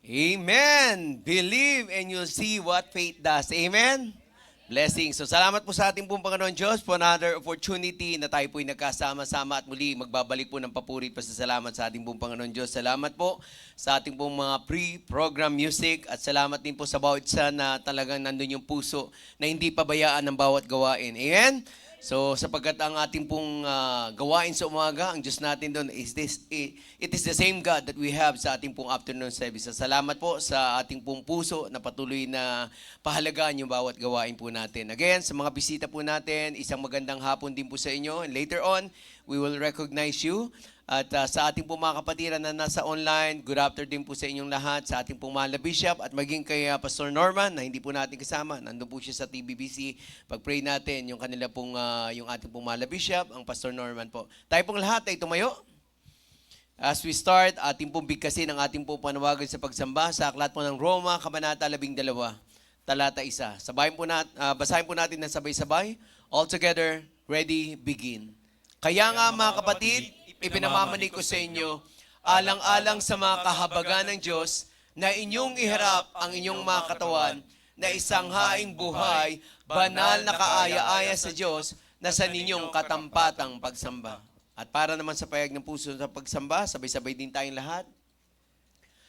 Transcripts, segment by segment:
Amen! Believe and you'll see what faith does. Amen? Blessings. So salamat po sa ating pong Panginoon Diyos for another opportunity na tayo po'y nagkasama-sama at muli magbabalik po ng papuri pa sa salamat sa ating pong Panginoon Diyos. Salamat po sa ating pong mga pre-program music at salamat din po sa bawat isa na talagang nandun yung puso na hindi pabayaan ng bawat gawain. Amen? So sapagkat ang ating pong gawain sa umaga, ang Diyos natin doon it is the same God that we have sa ating pong afternoon service. So, salamat po sa ating pong puso na patuloy na pahalagaan yung bawat gawain po natin. Again, sa mga bisita po natin, isang magandang hapon din po sa inyo. And later on, we will recognize you. At sa ating pong mga kapatiran na nasa online, good afternoon din po sa inyong lahat, sa ating pong mahal na bishop at maging kay Pastor Norman na hindi po natin kasama. Nandun po siya sa TBBC. Pag-pray natin yung kanila pong, yung ating pong mahal na bishop, ang Pastor Norman po. Tayo pong lahat ay tumayo. As we start, ating pong bigkasin ang ating pong panawagan sa pagsamba sa aklat po ng Roma, Kabanata 12, talata 1. Basahin po natin na sabay-sabay. All together, ready, begin. Kaya nga mga kapatid, ipinamamanig ko sa inyo, alang-alang sa mga kahabagan ng Diyos, na inyong iharap ang inyong mga katawan na isang haing buhay, banal na kaaya-aya sa Diyos, na sa ninyong katampatang pagsamba. At para naman sa payag ng puso sa pagsamba, sabay-sabay din tayong lahat.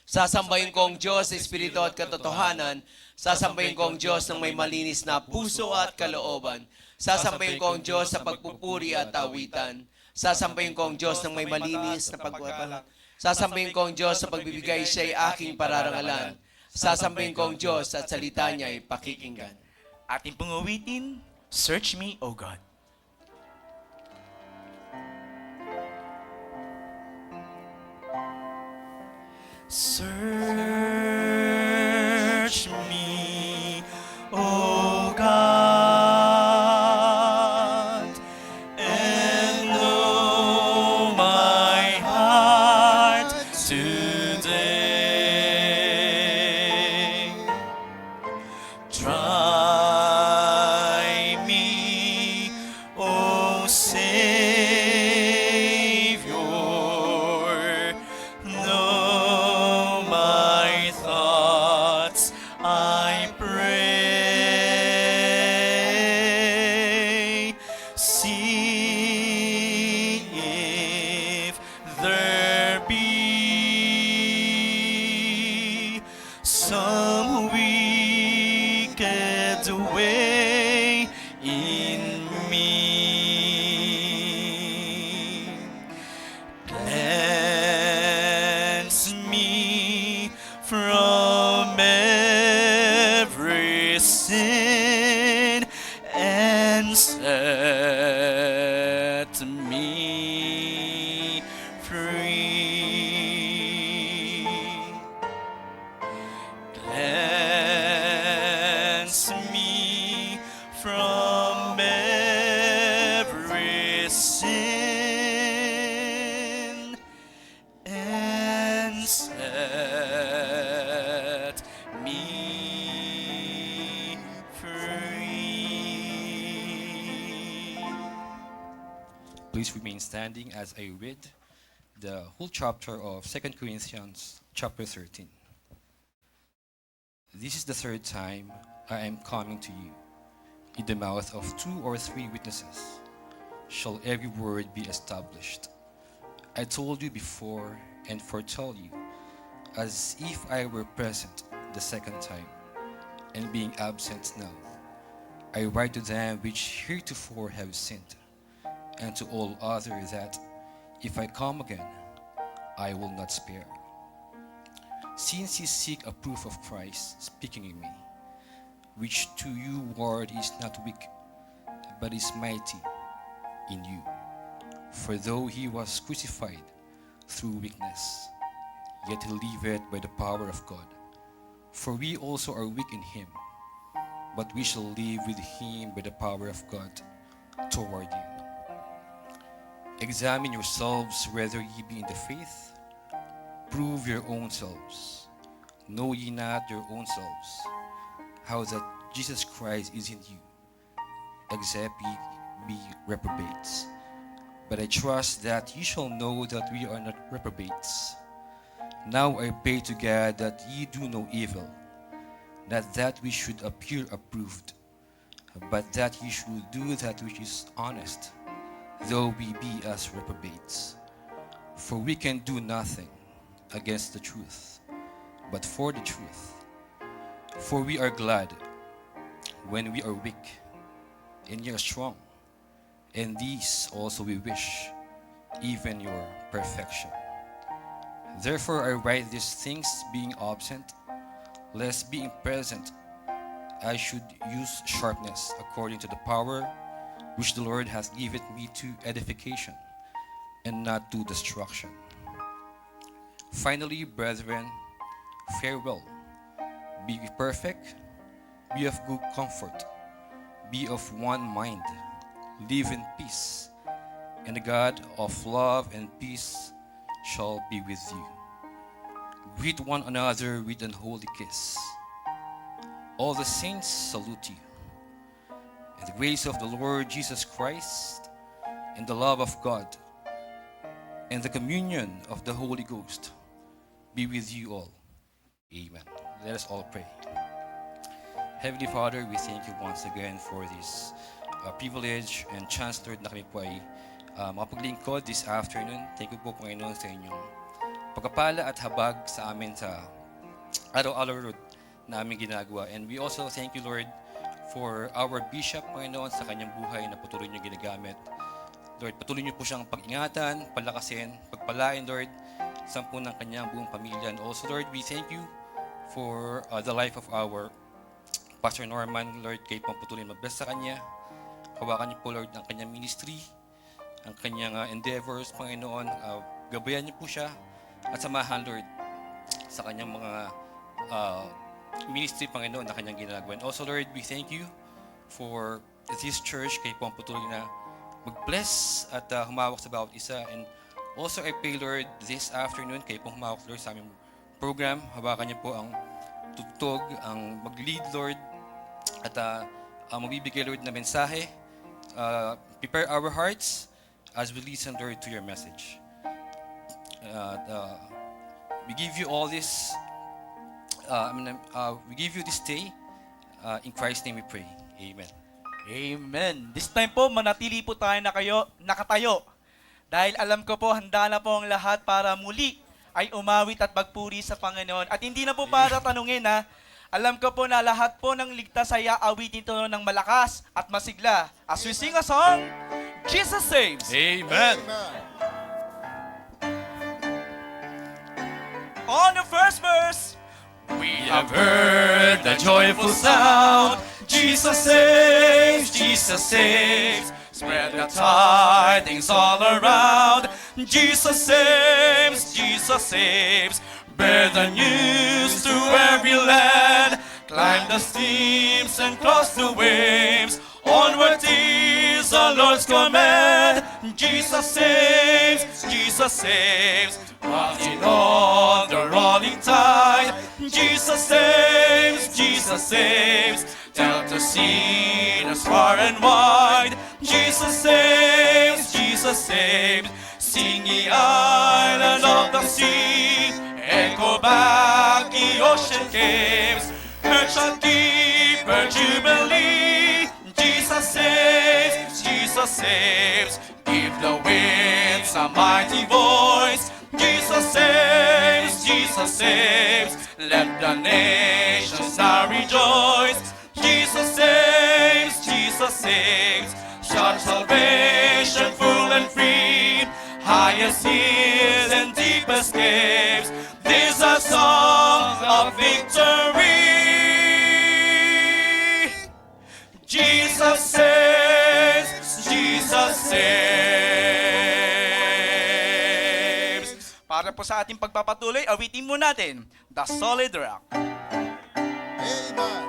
Sasambahin ko ang Diyos sa Espiritu at katotohanan. Sasambahin ko ang Diyos ng may malinis na puso at kalooban. Sasambahin ko ang Diyos sa pagpupuri at awitan. Sasambahin ko ang Diyos ng may malinis na pagpapala. Sasambahin ko ang Diyos sa pagbibigay siya'y aking pararangalan. Sasambahin ko ang Diyos at salita niya'y pakikinggan. Ating pangawitin, Search Me, O God. Search me, O God, and know my heart today. Try me, O Savior, know my thoughts, I pray. See if there be some wicked way in me. Cleanse me from every sin and set me free. Cleanse me from every sin and set me free. Please remain standing as I read the whole chapter of 2 Corinthians chapter 13. This is the third time I am coming to you. In the mouth of 2 or 3 witnesses shall every word be established. I told you before and foretell you, as if I were present the second time, and being absent now. I write to them which heretofore have sinned, and to all others that, if I come again, I will not spare. Since ye seek a proof of Christ speaking in me, which to you word is not weak, but is mighty in you. For though he was crucified through weakness, yet he liveth by the power of God. For we also are weak in him, but we shall live with him by the power of God toward you. Examine yourselves whether ye be in the faith. Prove your own selves. Know ye not your own selves, how that Jesus Christ is in you, except ye be reprobates. But I trust that you shall know that we are not reprobates. Now I pray to God that ye do no evil, not that we should appear approved, but that ye should do that which is honest, though we be as reprobates. For we can do nothing against the truth, but for the truth. For we are glad when we are weak, and ye are strong. And these also we wish, even your perfection. Therefore I write these things being absent, lest being present I should use sharpness according to the power which the Lord hath given me to edification, and not to destruction. Finally, brethren, farewell. Be perfect, be of good comfort, be of one mind, live in peace, and the God of love and peace shall be with you. Greet one another with an holy kiss. All the saints salute you. And the grace of the Lord Jesus Christ, and the love of God, and the communion of the Holy Ghost be with you all. Amen. Let us all pray. Heavenly Father, we thank you once again for this privilege and chance, Lord, na kami po ay makapaglingkod this afternoon. Thank you po, Panginoon, sa inyong pagpapala at habag sa amin sa araw-araw na aming ginagawa. And we also thank you, Lord, for our bishop, Panginoon, sa kanyang buhay na patuloy niyo ginagamit. Lord, patuloy niyo po siyang pag-ingatan, palakasin, pagpalain, Lord, sa po ng kanyang buong pamilya. And also, Lord, we thank you for the life of our Pastor Norman, Lord, kayo pong patuloy mag-bless sa kanya. Hawakan niyo po, Lord, ang kanyang ministry, ang kanyang endeavors, Panginoon. Gabayan niyo po siya at samahan, Lord, sa kanyang mga ministry, Panginoon, na kanyang ginagawa. And also, Lord, we thank you for this church. Kayo po ang patuloy na mag-bless at humawak sa bawat isa. And also, I pray, Lord, this afternoon, kayo po humawak, Lord, sa aming program. Hawakan niyo po ang tugtog, ang mag-lead, Lord, at mabibigay, Lord, na mensahe. Prepare our hearts as we listen, Lord, to your message. We give you all this. We give you this day. In Christ's name we pray. Amen. Amen. This time po, manatili po tayo nakatayo. Dahil alam ko po, handa na po ang lahat para muli ay umawit at magpuri sa Panginoon. At hindi na po para tanungin, ha. Alam ko po na lahat po ng ligtas ay aawitin ito ng malakas at masigla. As we sing a song, Jesus Saves. Amen. On the first verse, We have heard the joyful sound. Jesus saves, Jesus saves. Spread the tidings all around. Jesus saves, Jesus saves. Bear the news to every land. Climb the steeps and cross the waves. Onward is the Lord's command. Jesus saves, Jesus saves. Rising on the rolling tide. Jesus saves, Jesus saves. Tell the sinners far and wide. Jesus saves, Jesus saves. Sing ye island of the sea. Echo back the ocean caves. Earth shall keep her jubilee. Jesus saves, Jesus saves. Give the winds a mighty voice. Jesus saves, Jesus saves. Let the nations now rejoice. Jesus saves, Jesus saves. Shout salvation full and free. Highest hills and deepest caves. This a song of victory. Jesus saves, Jesus saves. para po sa ating pagpapatuloy, awitin mo natin, The Solid Rock. Amen.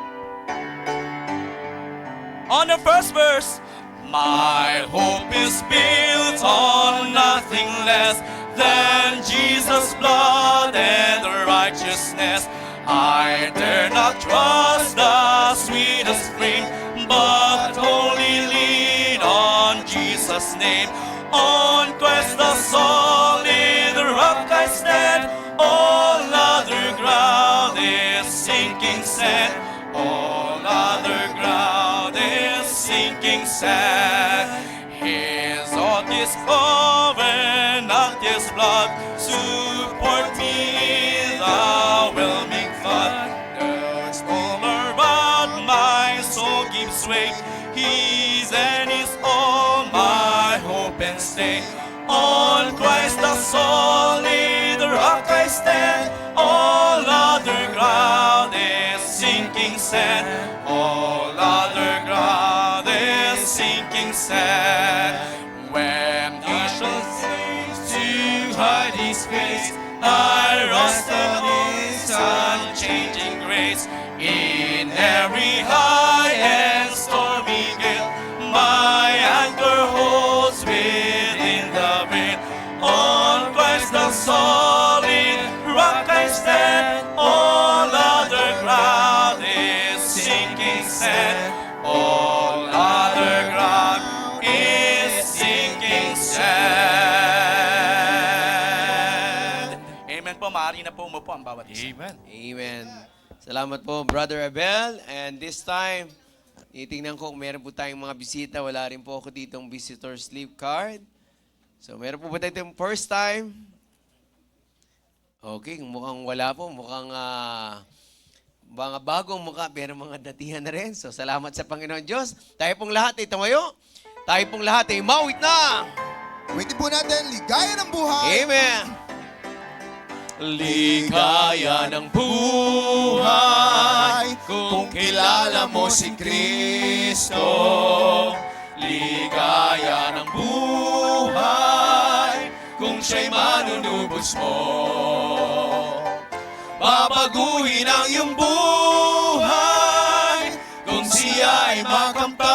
On the first verse, My hope is built on nothing less than Jesus' blood and righteousness. I dare not trust the sweetest frame, but wholly lean on Jesus' name. On Christ the solid rock I stand. Oh, sad. His oath is covenant, His blood support me, the whelming flood. The smaller but my soul gives way. His and is all my hope and stay. On Christ the solid rock I stand. All other ground is sinking sand. All other ground is sinking sand. When He shall cease to hide His face, I rest on His unchanging grace. In every high and stormy gale, my anchor holds within the veil. On Christ the solid rock I stand. All other ground is sinking sand. All other ground is sinking sand. Amen po. Maaari na po umupo ang bawat isa. Amen. Amen. Salamat po, Brother Abel. And this time, itingnan ko kung meron po tayong mga bisita. Wala rin po ako ditong visitor slip card. So, meron po ba tayong first time? Okay, mukhang wala po. Mukhang mga bagong mukha, pero mga datihan na rin. So, salamat sa Panginoon Diyos. Tayo pong lahat ay tumayo. Tayo pong lahat ay mawit na. Waitin po natin, ligaya ng buhay. Amen. Ligaya ng buhay kung kilala mo si Kristo. Ligaya ng buhay kung siya'y manunubos mo. Babaguhin ang iyong buhay kung siya ay makamtan.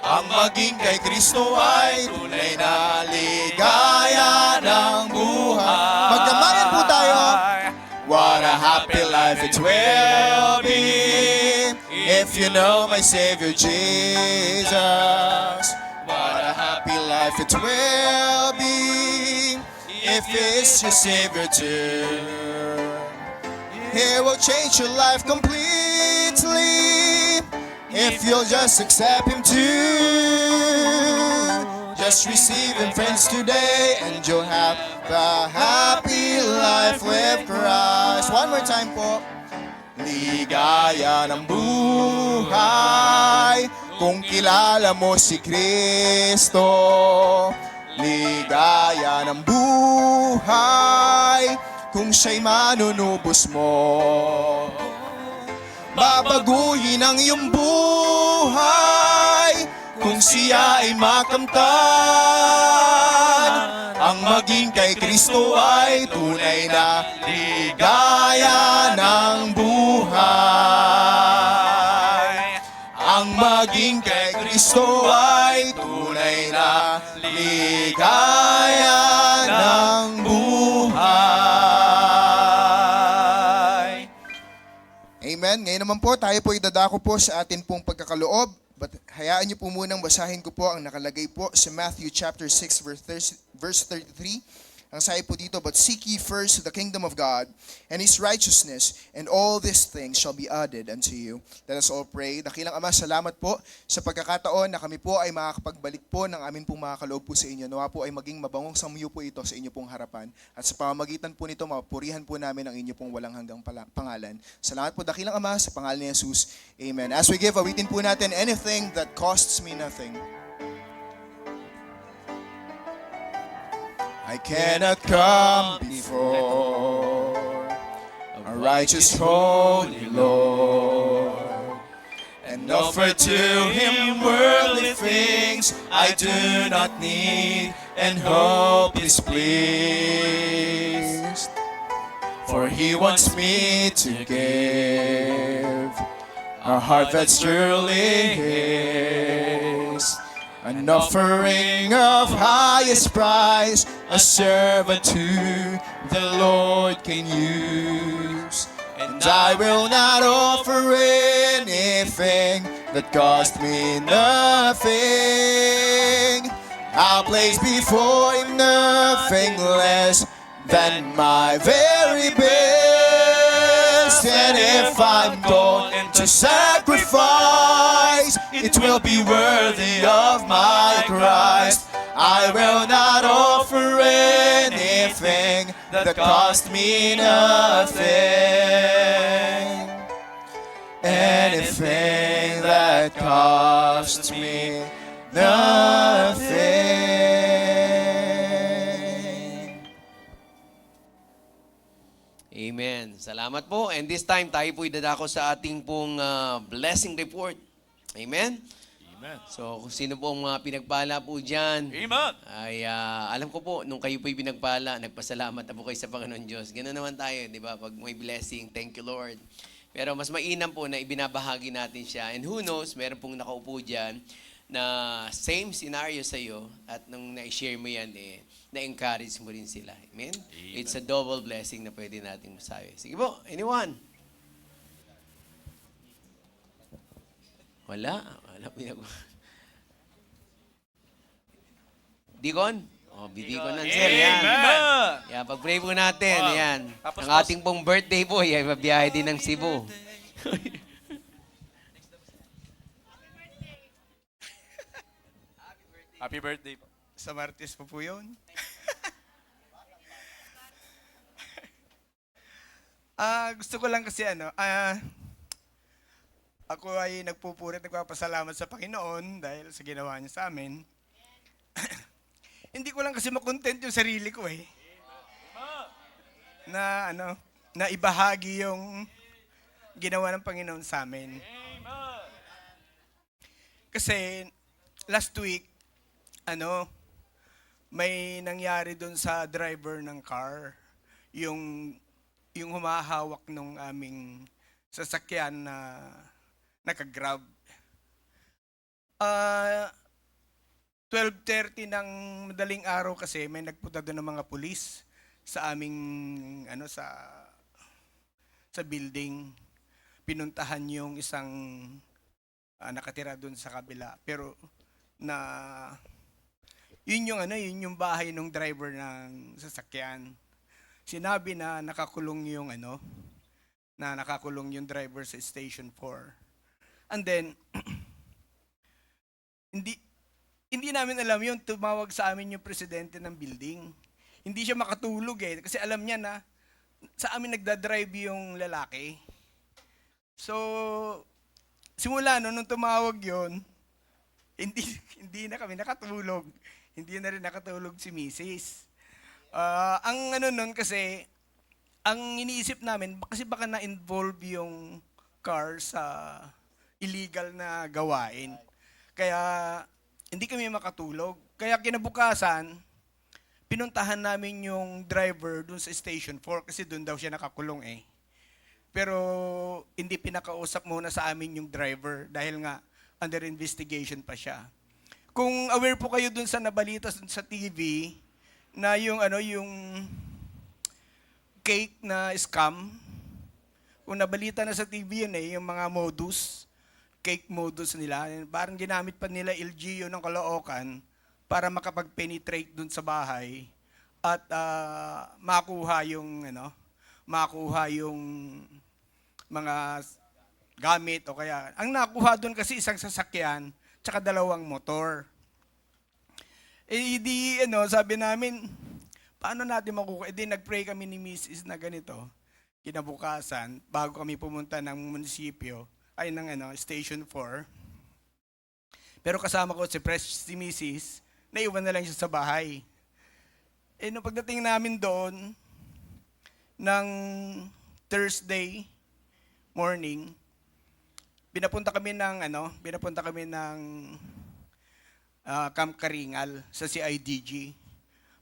Ang maging kay Kristo ay tunay na ligaya ng buhay. Magdamayan po tayo. What a happy life it will be if you know my Savior Jesus. What a happy life it will be if it's your Savior too. He will change your life completely if you'll just accept Him too. Just receive Him, friends, today, and you'll have a happy life with Christ. One more time po. Ligaya ng buhay kung kilala mo si Kristo. Ligaya ng buhay kung siya'y manunubos mo. Babaguhin ang iyong buhay kung siya ay makamtan. Ang maging kay Kristo ay tunay na ligaya ng buhay. Ang maging kay Kristo ay tunay na ligaya ng buhay. Amen. Ngayon naman po, tayo po idadako po sa atin pong pagkakaloob. But hayaan niyo po munang basahin ko po ang nakalagay po sa Matthew chapter 6 verse 33. Ang sabi po dito, but seek ye first the kingdom of God and His righteousness, and all these things shall be added unto you. Let us all pray. Dakilang Ama, salamat po sa pagkakataon na kami po ay makakapagbalik po ng amin pong mga kaloob po sa inyo. Nawa po ay maging mabangong samyo po ito sa inyo pong harapan. At sa pamamagitan po nito, mapurihan po namin ang inyo pong walang hanggang pangalan. Salamat po, dakilang Ama, sa pangalan ni Jesus. Amen. As we give, awitin po natin anything that costs me nothing. I cannot come before a righteous holy Lord and offer to Him worldly things I do not need and hope is pleased. For He wants me to give a heart that's truly His, an offering of highest price, a servant who the Lord can use. And I will not offer anything that cost me nothing. I'll place before Him nothing less than my very best. And if I'm going to sacrifice praise, it will be worthy of my Christ. I will not offer anything that cost me nothing. Anything that cost me nothing. Amen. Salamat po. And this time, tayo po'y dadako sa ating pong blessing report. Amen? Amen. So, kung sino pong mga pinagpala po dyan, Amen. ay alam ko po, nung kayo po'y pinagpala, nagpasalamat na po kayo sa Panginoon Diyos. Ganoon naman tayo, di ba? Pag may blessing, thank you Lord. Pero mas mainam po na ibinabahagi natin siya. And who knows, meron pong nakaupo dyan na same scenario sa iyo at nung na-share mo yan, na-encourage mo rin sila. Amen? It's a double blessing na pwede nating masabi. Sige po, anyone? Wala pinag... Dikon? Oh, bidikon ng sir. Yan. Yan, pag-pray po natin. Yan. Tapos Ang ating pong birthday po, ay mabiyahe din ng Cebu. Happy birthday po. Sa Martes po yun. Gusto ko lang kasi ako ay nagpapasalamat sa Panginoon dahil sa ginawa niya sa amin. Hindi ko lang kasi makontent yung sarili ko na ibahagi yung ginawa ng Panginoon sa amin. Kasi last week, may nangyari doon sa driver ng car, yung humahawak ng aming sasakyan na naka-grab. 12:30 ng madaling araw kasi may nagpunta doon ng mga pulis sa aming sa building. Pinuntahan yung isang nakatira doon sa kabila. Pero yun yung bahay ng driver ng sasakyan. Sinabi na nakakulong yung driver sa Station 4. And then hindi namin alam yun, tumawag sa amin yung presidente ng building. Hindi siya makatulog kasi alam niya na sa amin nagdadrive yung lalaki. So, simula nung tumawag yun, hindi na kami nakatulog. Hindi na rin nakatulog si Mrs. Ang nun kasi, ang iniisip namin, kasi baka na-involve yung car sa illegal na gawain. Kaya, hindi kami makatulog. Kaya kinabukasan, pinuntahan namin yung driver dun sa Station 4 kasi dun daw siya nakakulong Pero hindi pinakausap muna sa amin yung driver dahil nga under investigation pa siya. Kung aware po kayo dun sa nabalita sa TV na yung cake na scam, kung nabalita na sa TV yun yung mga cake modus nila. Parang ginamit pa nila LGU ng Caloocan para makapag-penetrate dun sa bahay at makuha yung mga gamit o kaya. Ang nakuha dun kasi isang sasakyan tsaka 2 motor. Sabi namin, paano natin makukuha? Nag-pray kami ni Mrs. na ganito. Kinabukasan, bago kami pumunta ng munisipyo, ng Station 4. Pero kasama ko si Mrs., naiwan na lang siya sa bahay. Nung pagdating namin doon, ng Thursday morning, pinapunta kami ng Camp Karingal sa CIDG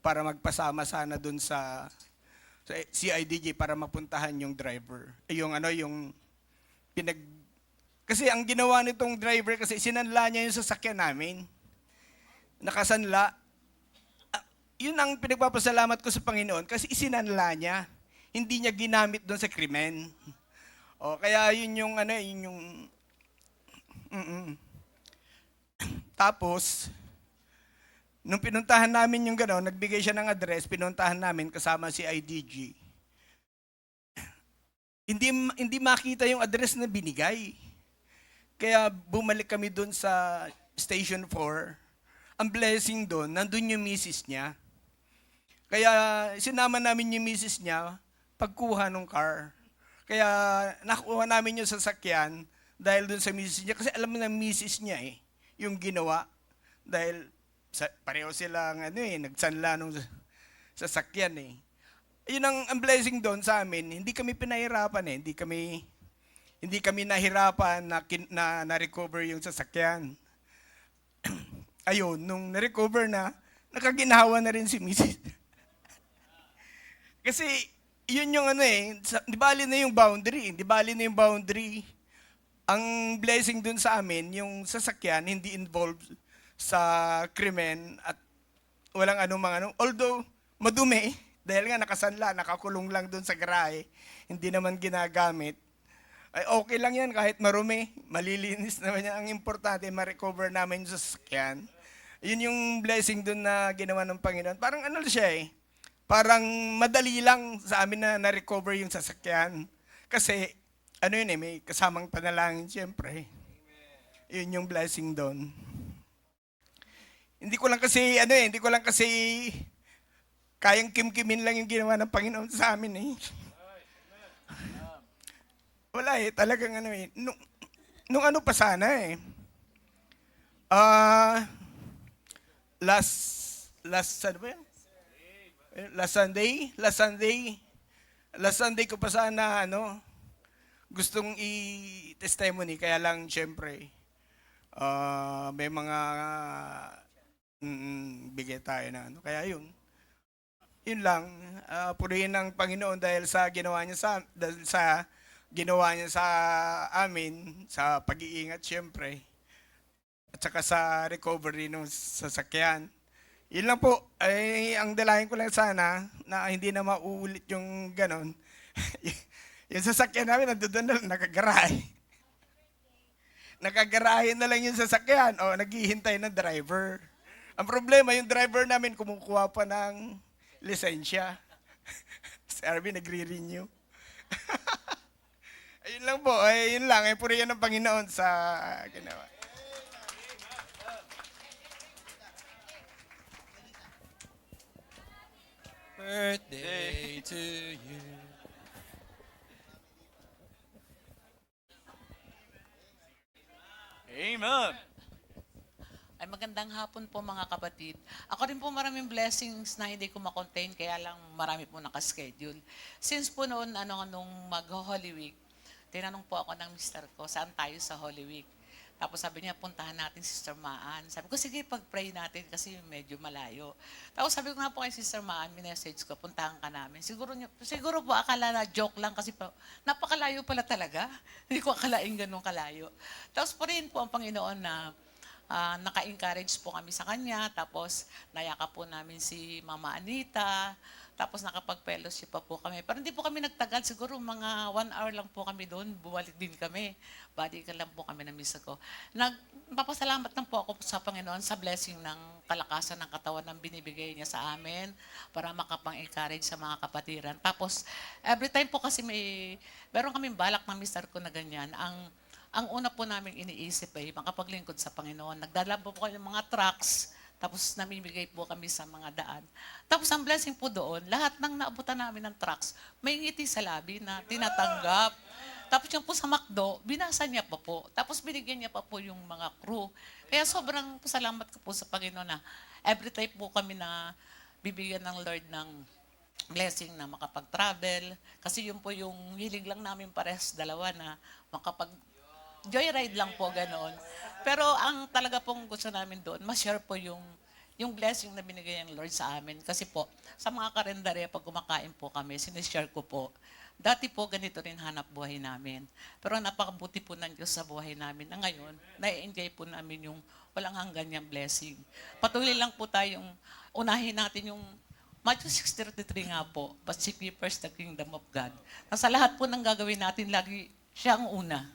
para magpasama sana doon sa CIDG para mapuntahan yung driver. Kasi ang ginawa nitong driver kasi sinanla niya yung sasakyan namin. Nakasanla. Yun ang pinagpapasalamat ko sa Panginoon kasi isinanla niya. Hindi niya ginamit doon sa krimen. Kaya yun yung Tapos, nung pinuntahan namin yung nagbigay siya ng address, pinuntahan namin kasama si IDG. Hindi makita yung address na binigay. Kaya bumalik kami doon sa Station 4. Ang blessing doon, nandun yung misis niya. Kaya sinama namin yung misis niya pagkuha ng car. Kaya nakuha namin yung sasakyan dahil doon sa misis niya. Kasi alam mo na misis niya yung ginawa. Dahil pareho silang nagsanla nung sasakyan Yun ang blessing doon sa amin. Hindi kami pinahirapan Hindi kami nahirapan na na-recover yung sasakyan. Ayun, nung na-recover na, nakaginawa na rin si Mrs. Kasi, yun yung di bali na yung boundary. Ang blessing dun sa amin, yung sasakyan, hindi involved sa krimen at walang although, madumi, dahil nga nakasanla, nakakulong lang dun sa garahe, hindi naman ginagamit. Ay okay lang yan kahit marumi, malilinis naman yan. Ang importante, ma-recover namin yung sasakyan. Yun yung blessing dun na ginawa ng Panginoon. Parang siya parang madali lang sa amin na na-recover yung sasakyan. Kasi, may kasamang panalangin siyempre. Yun yung blessing dun. Hindi ko lang kasi kayang kimkimin lang yung ginawa ng Panginoon sa amin Wala talagang nung pa sana last Sunday ko pa sana gustong i-testimony kaya lang syempre may mga bigay tayo na kaya yun lang purihin ng Panginoon dahil sa ginawa niya sa amin, sa pag-iingat syempre, at saka sa recovery ng sasakyan. Yun lang po, ang dalayan ko lang sana, na hindi na mauulit yung ganon. Yung sasakyan namin, nandoon na lang, nakagarahe. Nakagarahe na lang yung sasakyan, naghihintay ng driver. Ang problema, yung driver namin kumukuha pa ng lisensya. Si Arvin nagre-renew. Ayun lang po, yun lang. Purihan ng Panginoon sa ginawa. Birthday to you. Amen. Ay magandang hapon po mga kapatid. Ako rin po maraming blessings na hindi ko makontain kaya lang marami po nakaschedule. Since po noon nung mag-Holy Week, tinanong po ako ng mister ko, saan tayo sa Holy Week? Tapos sabi niya, puntahan natin Sister Maan. Sabi ko, sige, pag-pray natin kasi medyo malayo. Tapos sabi ko nga po kay Sister Maan, minessage ko, puntahan ka namin. Siguro po akala na joke lang kasi po, napakalayo pala talaga. Hindi ko akalain ganun kalayo. Tapos po rin po ang Panginoon na naka-encourage po kami sa kanya. Tapos nayaka po namin si Mama Anita. Tapos nakapag-fellowship pa po kami. Pero hindi po kami nagtagal. Siguro mga 1 hour lang po kami doon. Bumalik din kami. Balikan lang po kami ng misa ko. Nagpapasalamat lang po ako sa Panginoon sa blessing ng kalakasan ng katawan ng binibigay niya sa amin para makapang-encourage sa mga kapatiran. Tapos, every time po kasi meron kaming balak ng mister ko na ganyan. Ang una po namin iniisip makapaglingkod sa Panginoon. Nagdala po kayo ng mga trucks. Tapos namimigay po kami sa mga daan. Tapos ang blessing po doon, lahat ng naabutan namin ng trucks, may ngiti sa labi na tinatanggap. Tapos yung po sa McDo, binasa niya pa po. Tapos binigyan niya pa po yung mga crew. Kaya sobrang pasalamat ko po sa Panginoon na every time po kami na bibigyan ng Lord ng blessing na makapag-travel. Kasi yun po yung hilig lang namin pares dalawa na joyride lang po, ganoon. Pero ang talaga pong gusto namin doon, ma-share po yung blessing na binigay ng Lord sa amin. Kasi po, sa mga karendarya, pag kumakain po kami, sinishare ko po. Dati po, ganito rin hanap buhay namin. Pero napakabuti po ng Diyos sa buhay namin na ngayon, na-enjoy po namin yung walang hanggan niyang blessing. Patuloy lang po tayong unahin natin yung Matthew 6:33 nga po, but seek ye first the kingdom of God. Na sa lahat po ng gagawin natin, lagi siya ang una.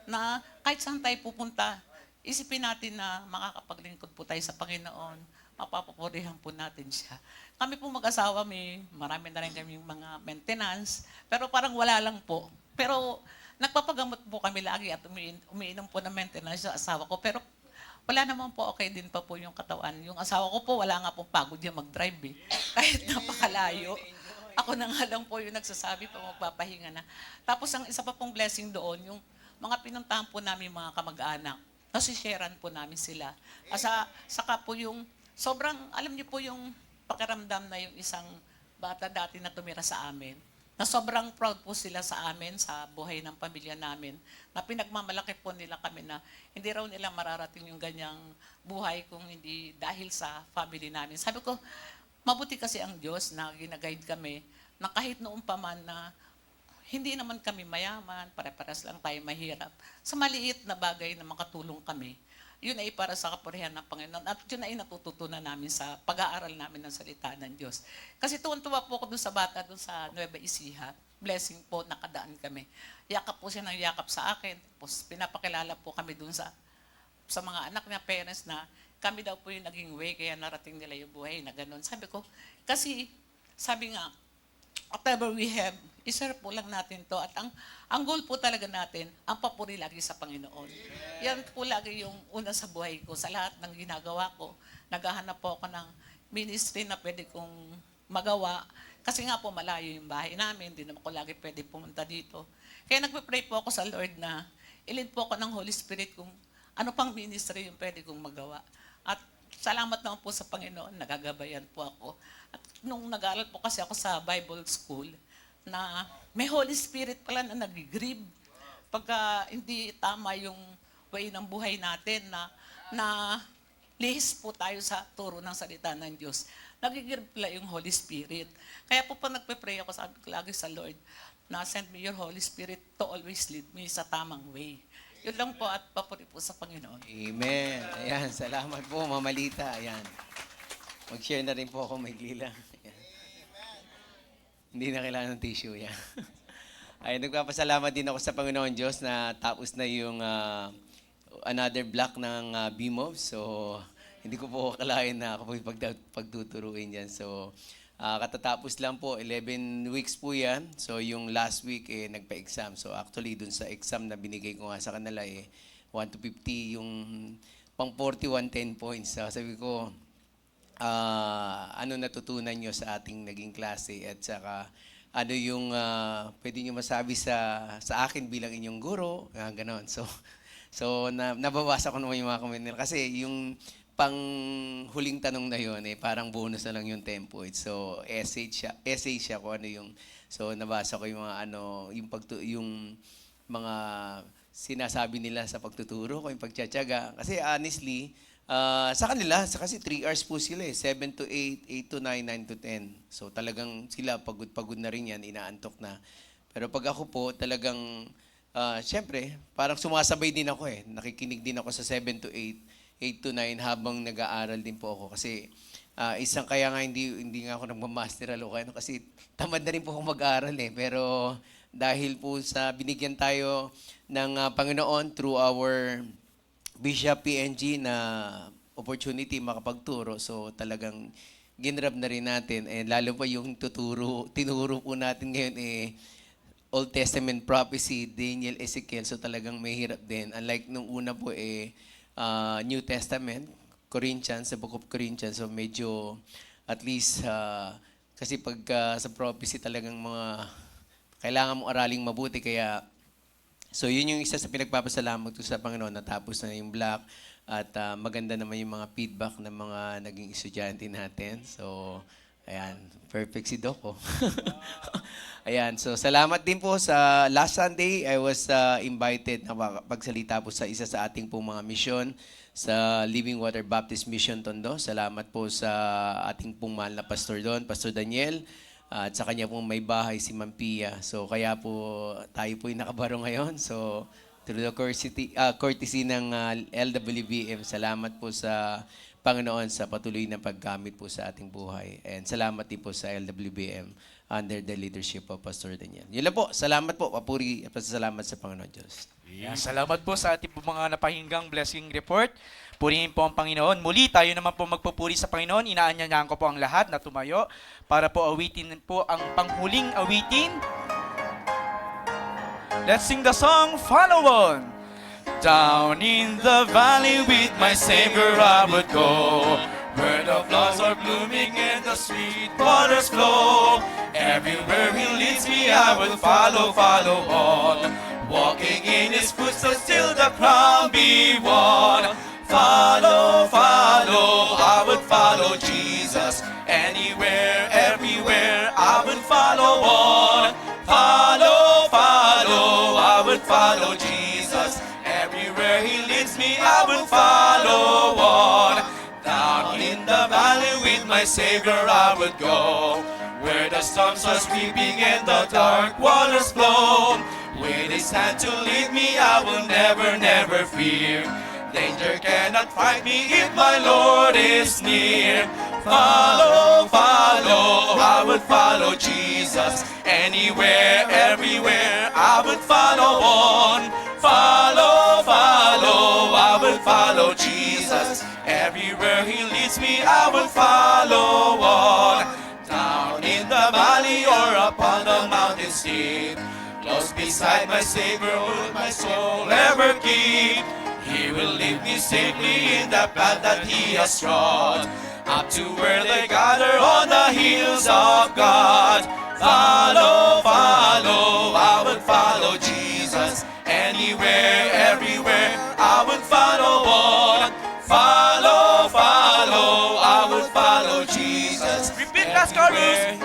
Na kahit saan tayo pupunta, isipin natin na makakapaglingkod po tayo sa Panginoon, mapapapurihan po natin siya. Kami po mag-asawa, marami na rin kaming mga maintenance, pero parang wala lang po. Pero nagpapagamot po kami lagi at umiinom po ng maintenance sa asawa ko. Pero wala naman po, okay din pa po yung katawan. Yung asawa ko po, wala nga po pagod niya mag-drive eh. Kahit napakalayo. Ako na nga lang po yung nagsasabi pa magpapahinga na. Tapos ang isa pa pong blessing doon, yung mga pinuntahan po namin mga kamag-anak. Nasisharean po namin sila. Saka po yung, sobrang, alam niyo po yung pakiramdam na yung isang bata dati na tumira sa amin, na sobrang proud po sila sa amin, sa buhay ng pamilya namin, na pinagmamalaki po nila kami na hindi raw nila mararating yung ganyang buhay kung hindi dahil sa family namin. Sabi ko, mabuti kasi ang Diyos na ginaguide kami na kahit noong pa man na hindi naman kami mayaman, pare-paras lang tayo mahirap. Sa maliit na bagay na makatulong kami, yun ay para sa kapurihan ng Panginoon. At yun ay natututunan namin sa pag-aaral namin ng salita ng Diyos. Kasi tuwan-tuwa po ako doon sa bata, doon sa Nueva Ecija. Blessing po, nakadaan kami. Yakap po siya ng yakap sa akin. Tapos pinapakilala po kami doon sa mga anak niya, parents na kami daw po yung naging way, kaya narating nila yung buhay na ganun. Sabi ko, kasi sabi nga, whatever we have, iserve po lang natin to. At ang goal po talaga natin, ang papuri lagi sa Panginoon. Yan po lagi yung una sa buhay ko. Sa lahat ng ginagawa ko, naghahanap po ako ng ministry na pwede kong magawa. Kasi nga po malayo yung bahay namin, hindi naman ko lagi pwede pumunta dito. Kaya nagpe-pray po ako sa Lord na ilid po ako ng Holy Spirit kung ano pang ministry yung pwede kong magawa. At salamat naman po sa Panginoon, nagagabayan po ako. At nung nag-aaral po kasi ako sa Bible School, na may Holy Spirit pala na nag-grieve pagka hindi tama yung way ng buhay natin na lihis po tayo sa turo ng salita ng Diyos. Nag-grieve pala yung Holy Spirit. Kaya po pa nagpe-pray ako, sabi ko lagi sa Lord, na send me your Holy Spirit to always lead me sa tamang way. Yun lang po at papuri po sa Panginoon. Amen. Ayan, salamat po, Mamalita. Ayan. Mag-share na rin po ako, maigli lang. Ayan. Hindi na kailangan ng tissue. Yan. Ay, nagpapasalamat din ako sa Panginoon Diyos na tapos na yung another block ng BMOV. So, hindi ko po akalain na ako po pagtuturuin yan. So, katatapos lang po, 11 weeks po yan. So, yung last week, nagpa-exam. So, actually, dun sa exam na binigay ko nga sa kanila, 1 to 50, yung pang 40, 110 points. So, sabi ko, ano natutunan nyo sa ating naging klase at saka ano yung pwede nyo masabi sa akin bilang inyong guro, ganon. So nabawasan ko naman yung mga comment nila kasi yung pang huling tanong na yun, parang bonus na lang yung 10 points. So essay siya kung ano yung, so nabasa ko yung mga yung mga sinasabi nila sa pagtuturo ko, yung pagtsatsaga. Kasi honestly, sa kanila, kasi 3 hours po sila 7 to 8, 8 to 9, 9 to 10. So talagang sila, pagod-pagod na rin yan, inaantok na. Pero pag ako po, talagang, syempre, parang sumasabay din ako Nakikinig din ako sa 7 to 8, 8 to 9 habang nag-aaral din po ako. Kasi kaya nga hindi nga ako nagmamasteral o kaya kasi tamad na rin po ako mag-aaral Pero dahil po sa binigyan tayo ng Panginoon through our Bishop PNG na opportunity makapagturo. So talagang ginrab na rin natin. And lalo pa yung tinuro po natin ngayon Old Testament prophecy, Daniel, Ezekiel. So talagang may hirap din. Unlike nung una po New Testament, Corinthians, sa Book of Corinthians. So medyo at least kasi pag sa prophecy talagang kailangan mong araling mabuti. Kaya so yun yung isa sa pinagpapasalamat ko sa Panginoon, natapos na yung block at maganda naman yung mga feedback ng mga naging estudyante natin. So, ayan, perfect si Doc. Ayan, so salamat din po sa last Sunday, I was invited na pagsalita po sa isa sa ating po mga mission sa Living Water Baptist Mission Tondo. Salamat po sa ating pong mahal na pastor doon, Pastor Daniel. At sa kanya pong may bahay si Ma'am Pia. So kaya po tayo po yung nakabaro ngayon. So through the courtesy ng LWBM, salamat po sa Panginoon sa patuloy na paggamit po sa ating buhay. And salamat din po sa LWBM under the leadership of Pastor Daniel. Yun lang po. Salamat po. Papuri at pasasalamat sa Panginoon Diyos. Yeah, salamat po sa ating po mga napahinggang blessing report. Purihin po ang Panginoon. Muli tayo naman po magpupuri sa Panginoon. Inaanyayahan ko po ang lahat na tumayo para po awitin po ang panghuling awitin. Let's sing the song, Follow On. Down in the valley with my Savior I would go, where the flowers are blooming and the sweet waters flow. Everywhere He leads me I will follow, follow on, walking in His footsteps till the crown be won. Follow, follow, I would follow Jesus. Anywhere, everywhere, I would follow on. Follow, follow, I would follow Jesus. Everywhere He leads me, I would follow on. Down in the valley with my Savior I would go, where the storms are sweeping and the dark waters flow. With His hand to lead me, I will never, never fear. Danger cannot find me if my Lord is near. Follow, follow, I would follow Jesus. Anywhere, everywhere, I would follow on. Follow, follow, I would follow Jesus. Everywhere He leads me, I would follow on. Down in the valley or upon the mountain steep, close beside my Savior would my soul ever keep. He will lead me safely in the path that He has trod, up to where they gather on the hills of God. Follow, follow, I would follow Jesus. Anywhere, everywhere, I would follow on. Follow, follow, I would follow Jesus. Repeat last chorus.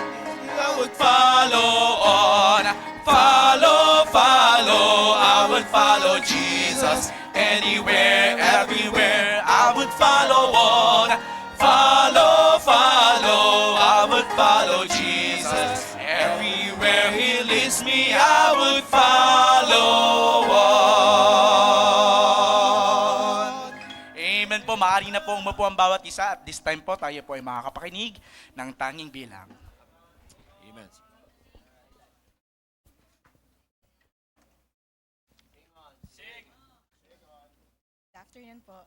I would follow on. Follow, follow, I would follow Jesus. Anywhere, everywhere, I would follow on. Follow, follow, I would follow Jesus. Everywhere He leads me, I would follow on. Amen po. Maaari na po umupo ang bawat isa at this time po tayo po ay makakapakinig ng tanging bilang. Amen. Good afternoon po.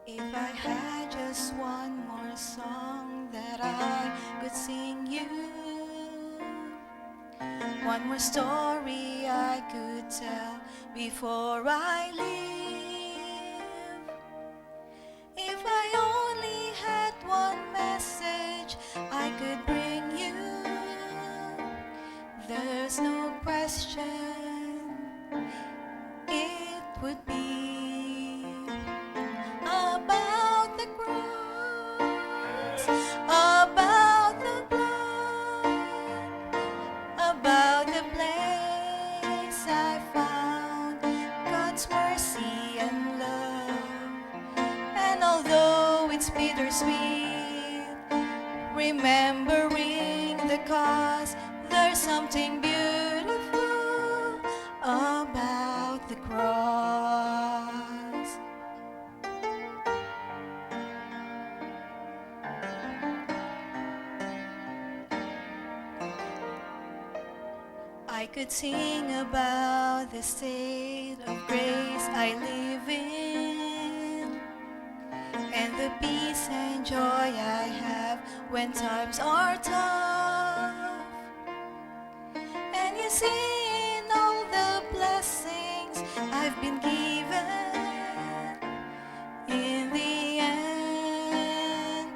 If I had just one more song that I could sing you, one more story I could tell before I leave. If I only had one message I could bring you, there's no question it would be about the cross, about the blood, about the place I found God's mercy and love. And although it's bittersweet, remembering the cause, there's something beautiful about the cross. I could sing about the state of grace I live in, and the peace and joy I have when times are tough. And you see in all the blessings I've been given, in the end,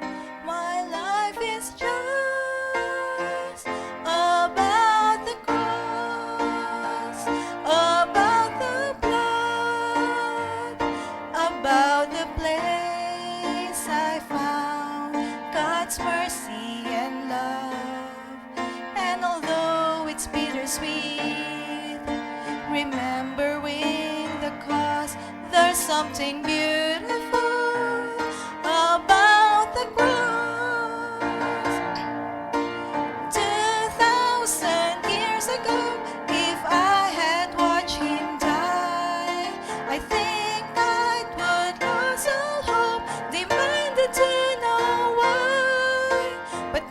my life is just about the cross, about the blood, about the place I found God's mercy and love. And although it's bittersweet, remembering the cause, there's something beautiful about the cross. 2,000 years ago, if I had watched Him die, I think I would lose all hope, demanded to know why. But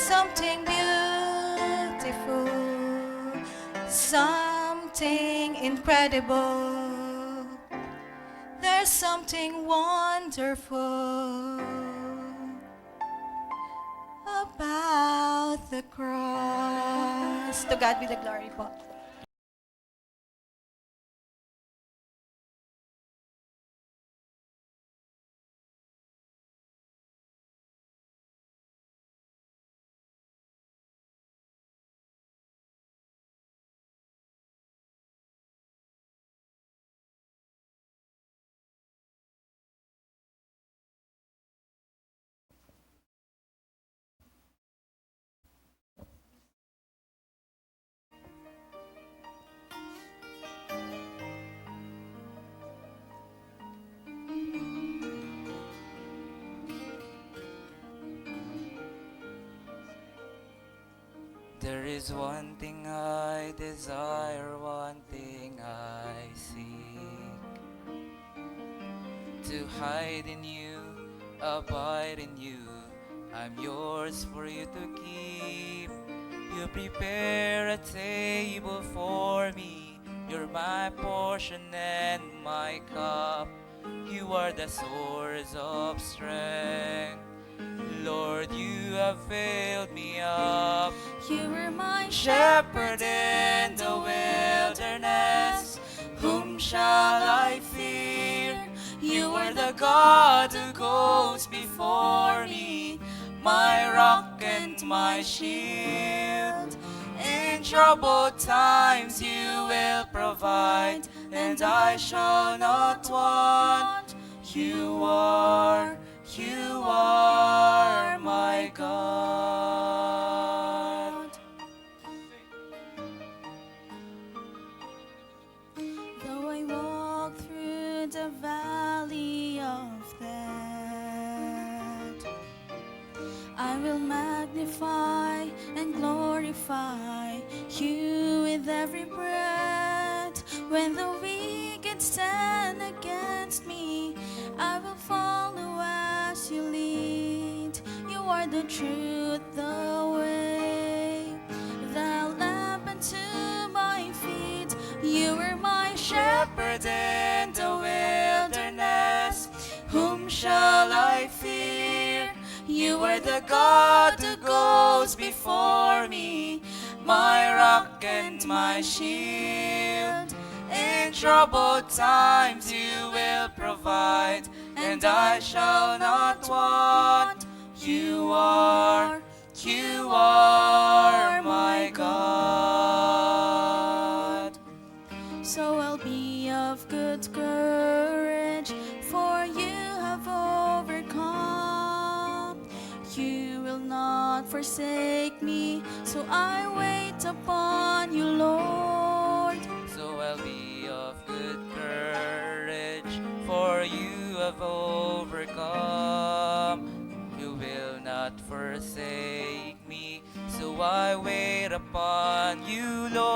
something beautiful, something incredible. There's something wonderful about the cross. To God be the glory po. There is one thing I desire, one thing I seek, to hide in you, abide in you. I'm yours for you to keep. You prepare a table for me. You're my portion and my cup. You are the source of strength. Lord, you have filled me up. You were my Shepherd in the wilderness, whom shall I fear? You are the God who goes before me, my rock and my shield. In troubled times you will provide, and I shall not want. You are my God. Though I walk through the valley of death, I will magnify and glorify you with every breath. When the wicked stand against me, I will follow as you lead. You are the truth, the way, the lamp unto my feet. You are my shepherd In the wilderness, whom shall I fear? You are the God who goes before me, my rock and my shield. In troubled times you will provide, and I shall not want. You are my God. So I'll be of good courage, for you have overcome. You will not forsake me, so I wait upon you, Lord. So I'll be of good courage, for you have overcome. You will not forsake me, so I wait upon you, Lord.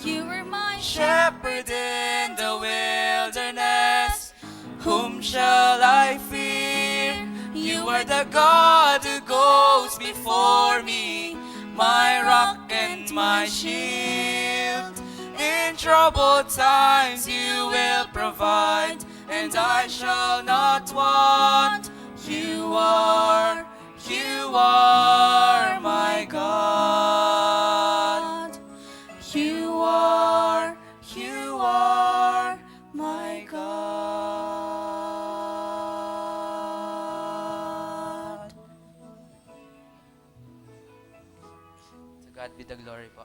You are my Shepherd in the wilderness, whom shall I fear? You are the God who goes before me, my rock and my shield. In troubled times you will provide, and I shall not want. You are my God. You are my God. To God be the glory po.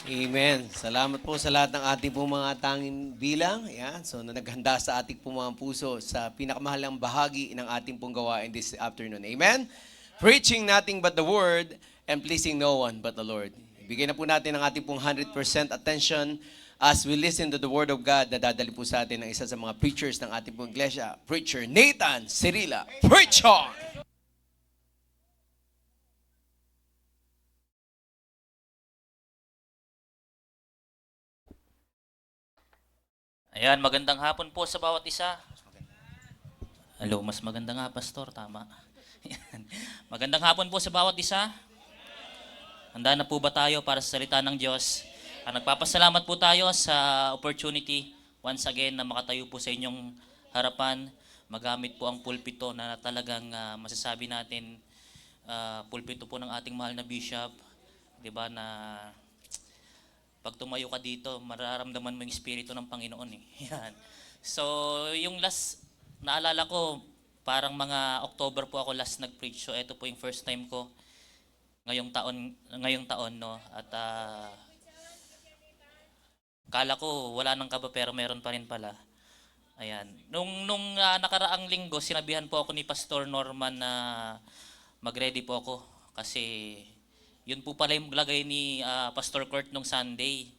Amen. Salamat po sa lahat ng ating pong mga tanging bilang. Yan. So, na naghanda sa ating pong mga puso sa pinakamahalagang bahagi ng ating pong gawain this afternoon. Amen? Preaching nothing but the word and pleasing no one but the Lord. Bigyan na po natin ang ating pong 100% attention as we listen to the word of God na dadali po sa atin ng isa sa mga preachers ng ating pong iglesia, Preacher Nathan Cirila. Preach on! Ayan, magandang hapon po sa bawat isa. Hello, mas maganda nga, Pastor. Tama. Yan. Magandang hapon po sa bawat isa. Handa na po ba tayo para sa salita ng Diyos? Nagpapasalamat po tayo sa opportunity once again na makatayo po sa inyong harapan. Magamit po ang pulpito na talagang masasabi natin, pulpito po ng ating mahal na bishop. 'Di ba na pag tumayo ka dito, mararamdaman mo yung espiritu ng Panginoon eh. Yan. So, yung last, naalala ko, parang mga October po ako last nag-preach. So, ito po yung first time ko ngayong taon, no? At kala ko wala nang kaba pero meron pa rin pala. Ayan. Nung nakaraang linggo, sinabihan po ako ni Pastor Norman na mag-ready po ako kasi yun po pala yung lagay ni Pastor Kurt nung Sunday.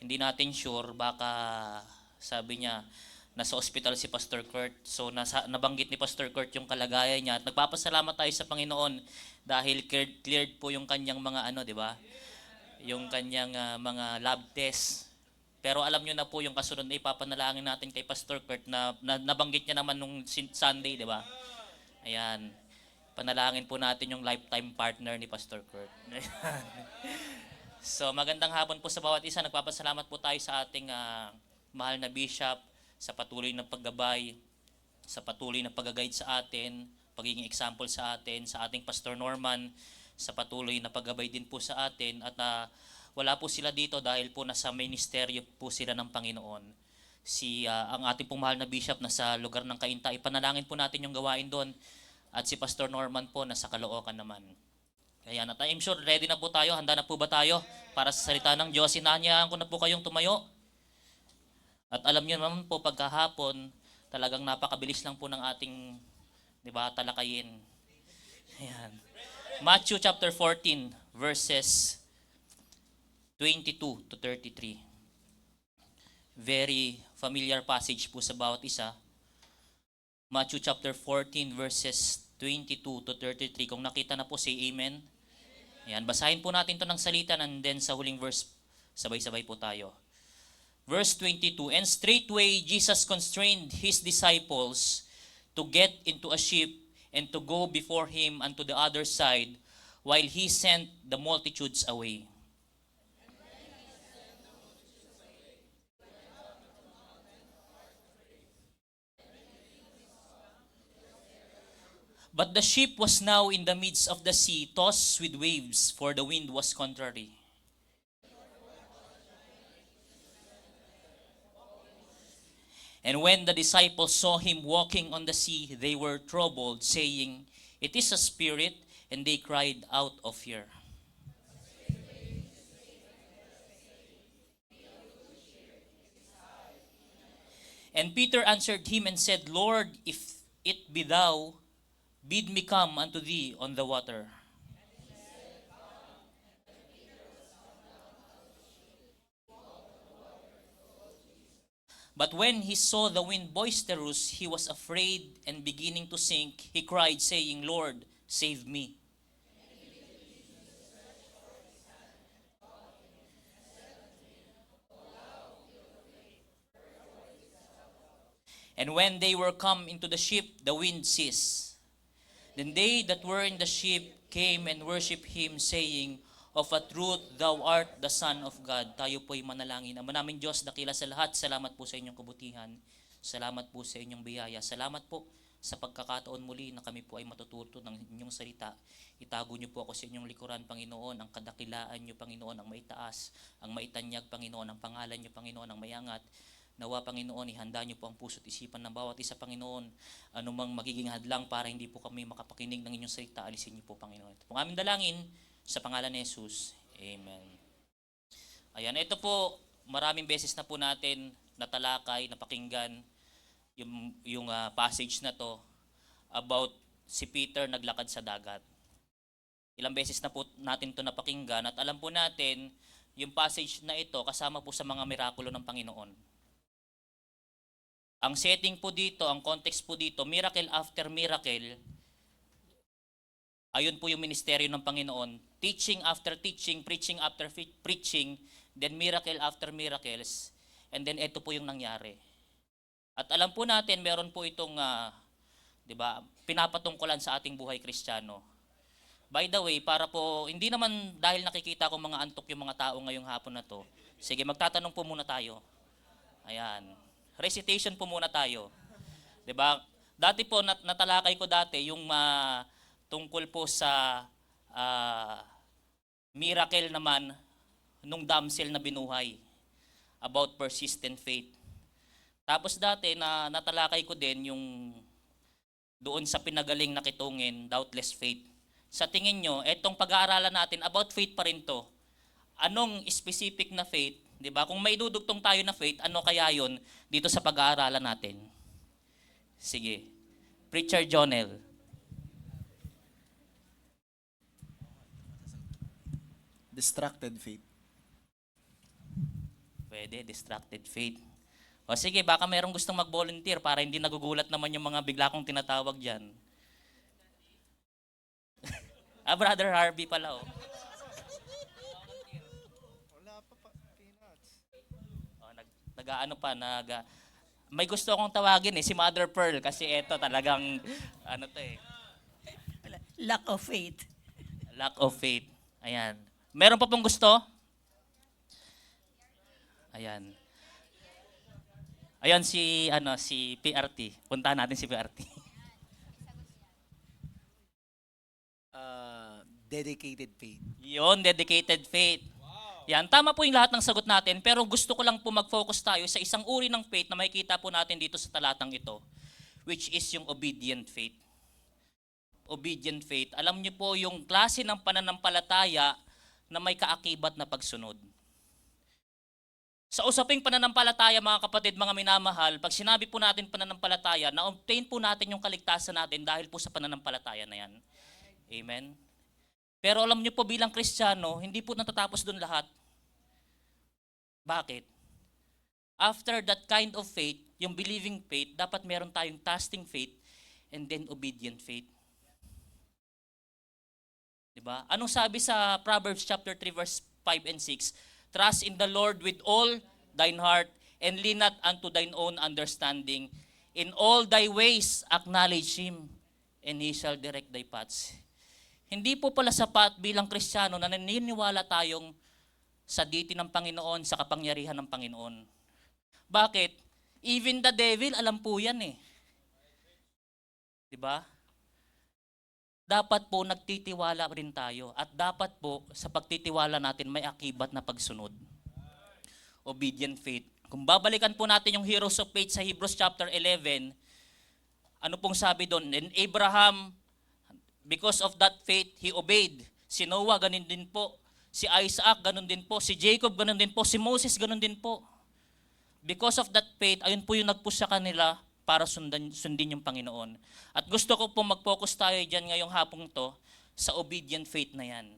Hindi natin sure, baka sabi niya, nasa ospital si Pastor Kurt. So nabanggit ni Pastor Kurt yung kalagayan niya. At nagpapasalamat tayo sa Panginoon dahil cleared po yung kanyang mga di ba? Yung kanyang mga lab test. Pero alam niyo na po yung kasunod na ipapanalangin natin kay Pastor Kurt na nabanggit niya naman nung Sunday, di ba? Ayan. Panalangin po natin yung lifetime partner ni Pastor Kurt. So magandang hapon po sa bawat isa. Nagpapasalamat po tayo sa ating mahal na bishop sa patuloy na paggabay, sa patuloy na pag-guide sa atin, pagiging example sa atin, sa ating Pastor Norman, sa patuloy na paggabay din po sa atin. At wala po sila dito dahil po nasa ministeryo po sila ng Panginoon. Ang ating pong mahal na bishop nasa lugar ng Cainta, ipanalangin po natin yung gawain doon. At si Pastor Norman po nasa Caloocan naman. Kaya na I'm sure ready na po tayo, handa na po ba tayo para sa salita ng Diyos? Hinahayaan ko na po kayong tumayo. At alam niyo naman po pagkahapon, talagang napakabilis lang po ng ating, di ba, talakayin. Ayan. Matthew chapter 14 verses 22 to 33. Very familiar passage po sa bawat isa. Matthew chapter 14 verses 22 to 33. Kung nakita na po, say amen. Ayan, basahin po natin to ng salita and then sa huling verse, sabay-sabay po tayo. Verse 22, and straightway Jesus constrained his disciples to get into a ship and to go before him unto the other side while he sent the multitudes away. But the ship was now in the midst of the sea, tossed with waves, for the wind was contrary. And when the disciples saw him walking on the sea, they were troubled, saying, "It is a spirit," and they cried out of fear. And Peter answered him and said, "Lord, if it be thou, bid me come unto thee on the water." But when he saw the wind boisterous, he was afraid, and beginning to sink, he cried, saying, "Lord, save me." And when they were come into the ship, the wind ceased. Then they that were in the ship came and worshipped him, saying, "Of a truth, thou art the Son of God." Tayo po'y manalangin. Ama namin Diyos, dakila sa lahat, salamat po sa inyong kabutihan. Salamat po sa inyong biyaya. Salamat po sa pagkakataon muli na kami po ay matututo ng inyong salita. Itago niyo po ako sa inyong likuran, Panginoon, ang kadakilaan niyo, Panginoon, ang maitaas, ang maitanyag, Panginoon, ang pangalan niyo, Panginoon, ang mayangat. Nawa, Panginoon, ihanda niyo po ang puso't isipan ng bawat isa, Panginoon. Anumang magiging hadlang para hindi po kami makapakinig ng inyong salita, alisin niyo po, Panginoon. Ito po ang aming dalangin sa pangalan ni Jesus. Amen. Ayan, ito po, maraming beses na po natin natalakay, napakinggan yung passage na to about si Peter naglakad sa dagat. Ilang beses na po natin to napakinggan at alam po natin yung passage na ito kasama po sa mga mirakulo ng Panginoon. Ang setting po dito, ang context po dito, miracle after miracle, ayun po yung ministeryo ng Panginoon. Teaching after teaching, preaching after preaching, then miracle after miracles, and then ito po yung nangyari. At alam po natin, meron po itong, 'di ba? Pinapatungkulan sa ating buhay Kristiyano. By the way, para po hindi naman dahil nakikita ko mga antok yung mga tao ngayong hapon na 'to. Sige, magtatanong po muna tayo. Ayan. Recitation po muna tayo. 'Di ba? Dati po natalakay ko dati yung tungkol po sa miracle naman nung damsel na binuhay about persistent faith. Tapos dati natalakay ko din yung doon sa pinagaling na kitungin, doubtless faith. Sa tingin nyo, etong pag-aaralan natin about faith pa rin to. Anong specific na faith? 'Di ba? Kung may dudugtong tayo na faith, ano kaya yon dito sa pag-aaralan natin? Sige. Preacher Jonel. Distracted faith. Pwede, distracted faith. O sige, baka mayroong gustong mag-volunteer para hindi nagugulat naman yung mga bigla kong tinatawag dyan. Brother Harvey pala, oh. Nag-ano pa, may gusto akong tawagin si Mother Pearl kasi eto talagang, ano to eh. Lack of faith. Lack of faith. Ayan. Meron pa pong gusto? Ayan. Ayan si PRT. Puntahan natin si PRT. Dedicated faith. Yon, dedicated faith. Yan, tama po yung lahat ng sagot natin, pero gusto ko lang po mag-focus tayo sa isang uri ng faith na makikita po natin dito sa talatang ito, which is yung obedient faith. Obedient faith. Alam niyo po yung klase ng pananampalataya na may kaakibat na pagsunod. Sa usaping pananampalataya, mga kapatid, mga minamahal, pag sinabi po natin pananampalataya, na-obtain po natin yung kaligtasan natin dahil po sa pananampalataya na yan. Amen? Pero alam niyo po bilang Kristiyano, hindi po natatapos doon lahat. Bakit? After that kind of faith, yung believing faith, dapat meron tayong trusting faith and then obedient faith. Diba? Anong sabi sa Proverbs chapter 3 verse 5 and 6? Trust in the Lord with all thine heart and lean not unto thine own understanding. In all thy ways acknowledge Him and He shall direct thy paths. Hindi po pala sapat bilang Kristiyano na naniniwala tayong sa deity ng Panginoon, sa kapangyarihan ng Panginoon. Bakit? Even the devil, alam po yan eh. Diba? Dapat po nagtitiwala rin tayo at dapat po sa pagtitiwala natin may akibat na pagsunod. Obedient faith. Kung babalikan po natin yung heroes of faith sa Hebrews chapter 11, ano pong sabi doon? And Abraham, because of that faith, he obeyed. Si Noah, ganun din po. Si Isaac, ganun din po. Si Jacob, ganun din po. Si Moses, ganun din po. Because of that faith, ayun po yung nag-push sa kanila para sundin yung Panginoon. At gusto ko po mag-focus tayo dyan ngayong hapong to sa obedient faith na yan.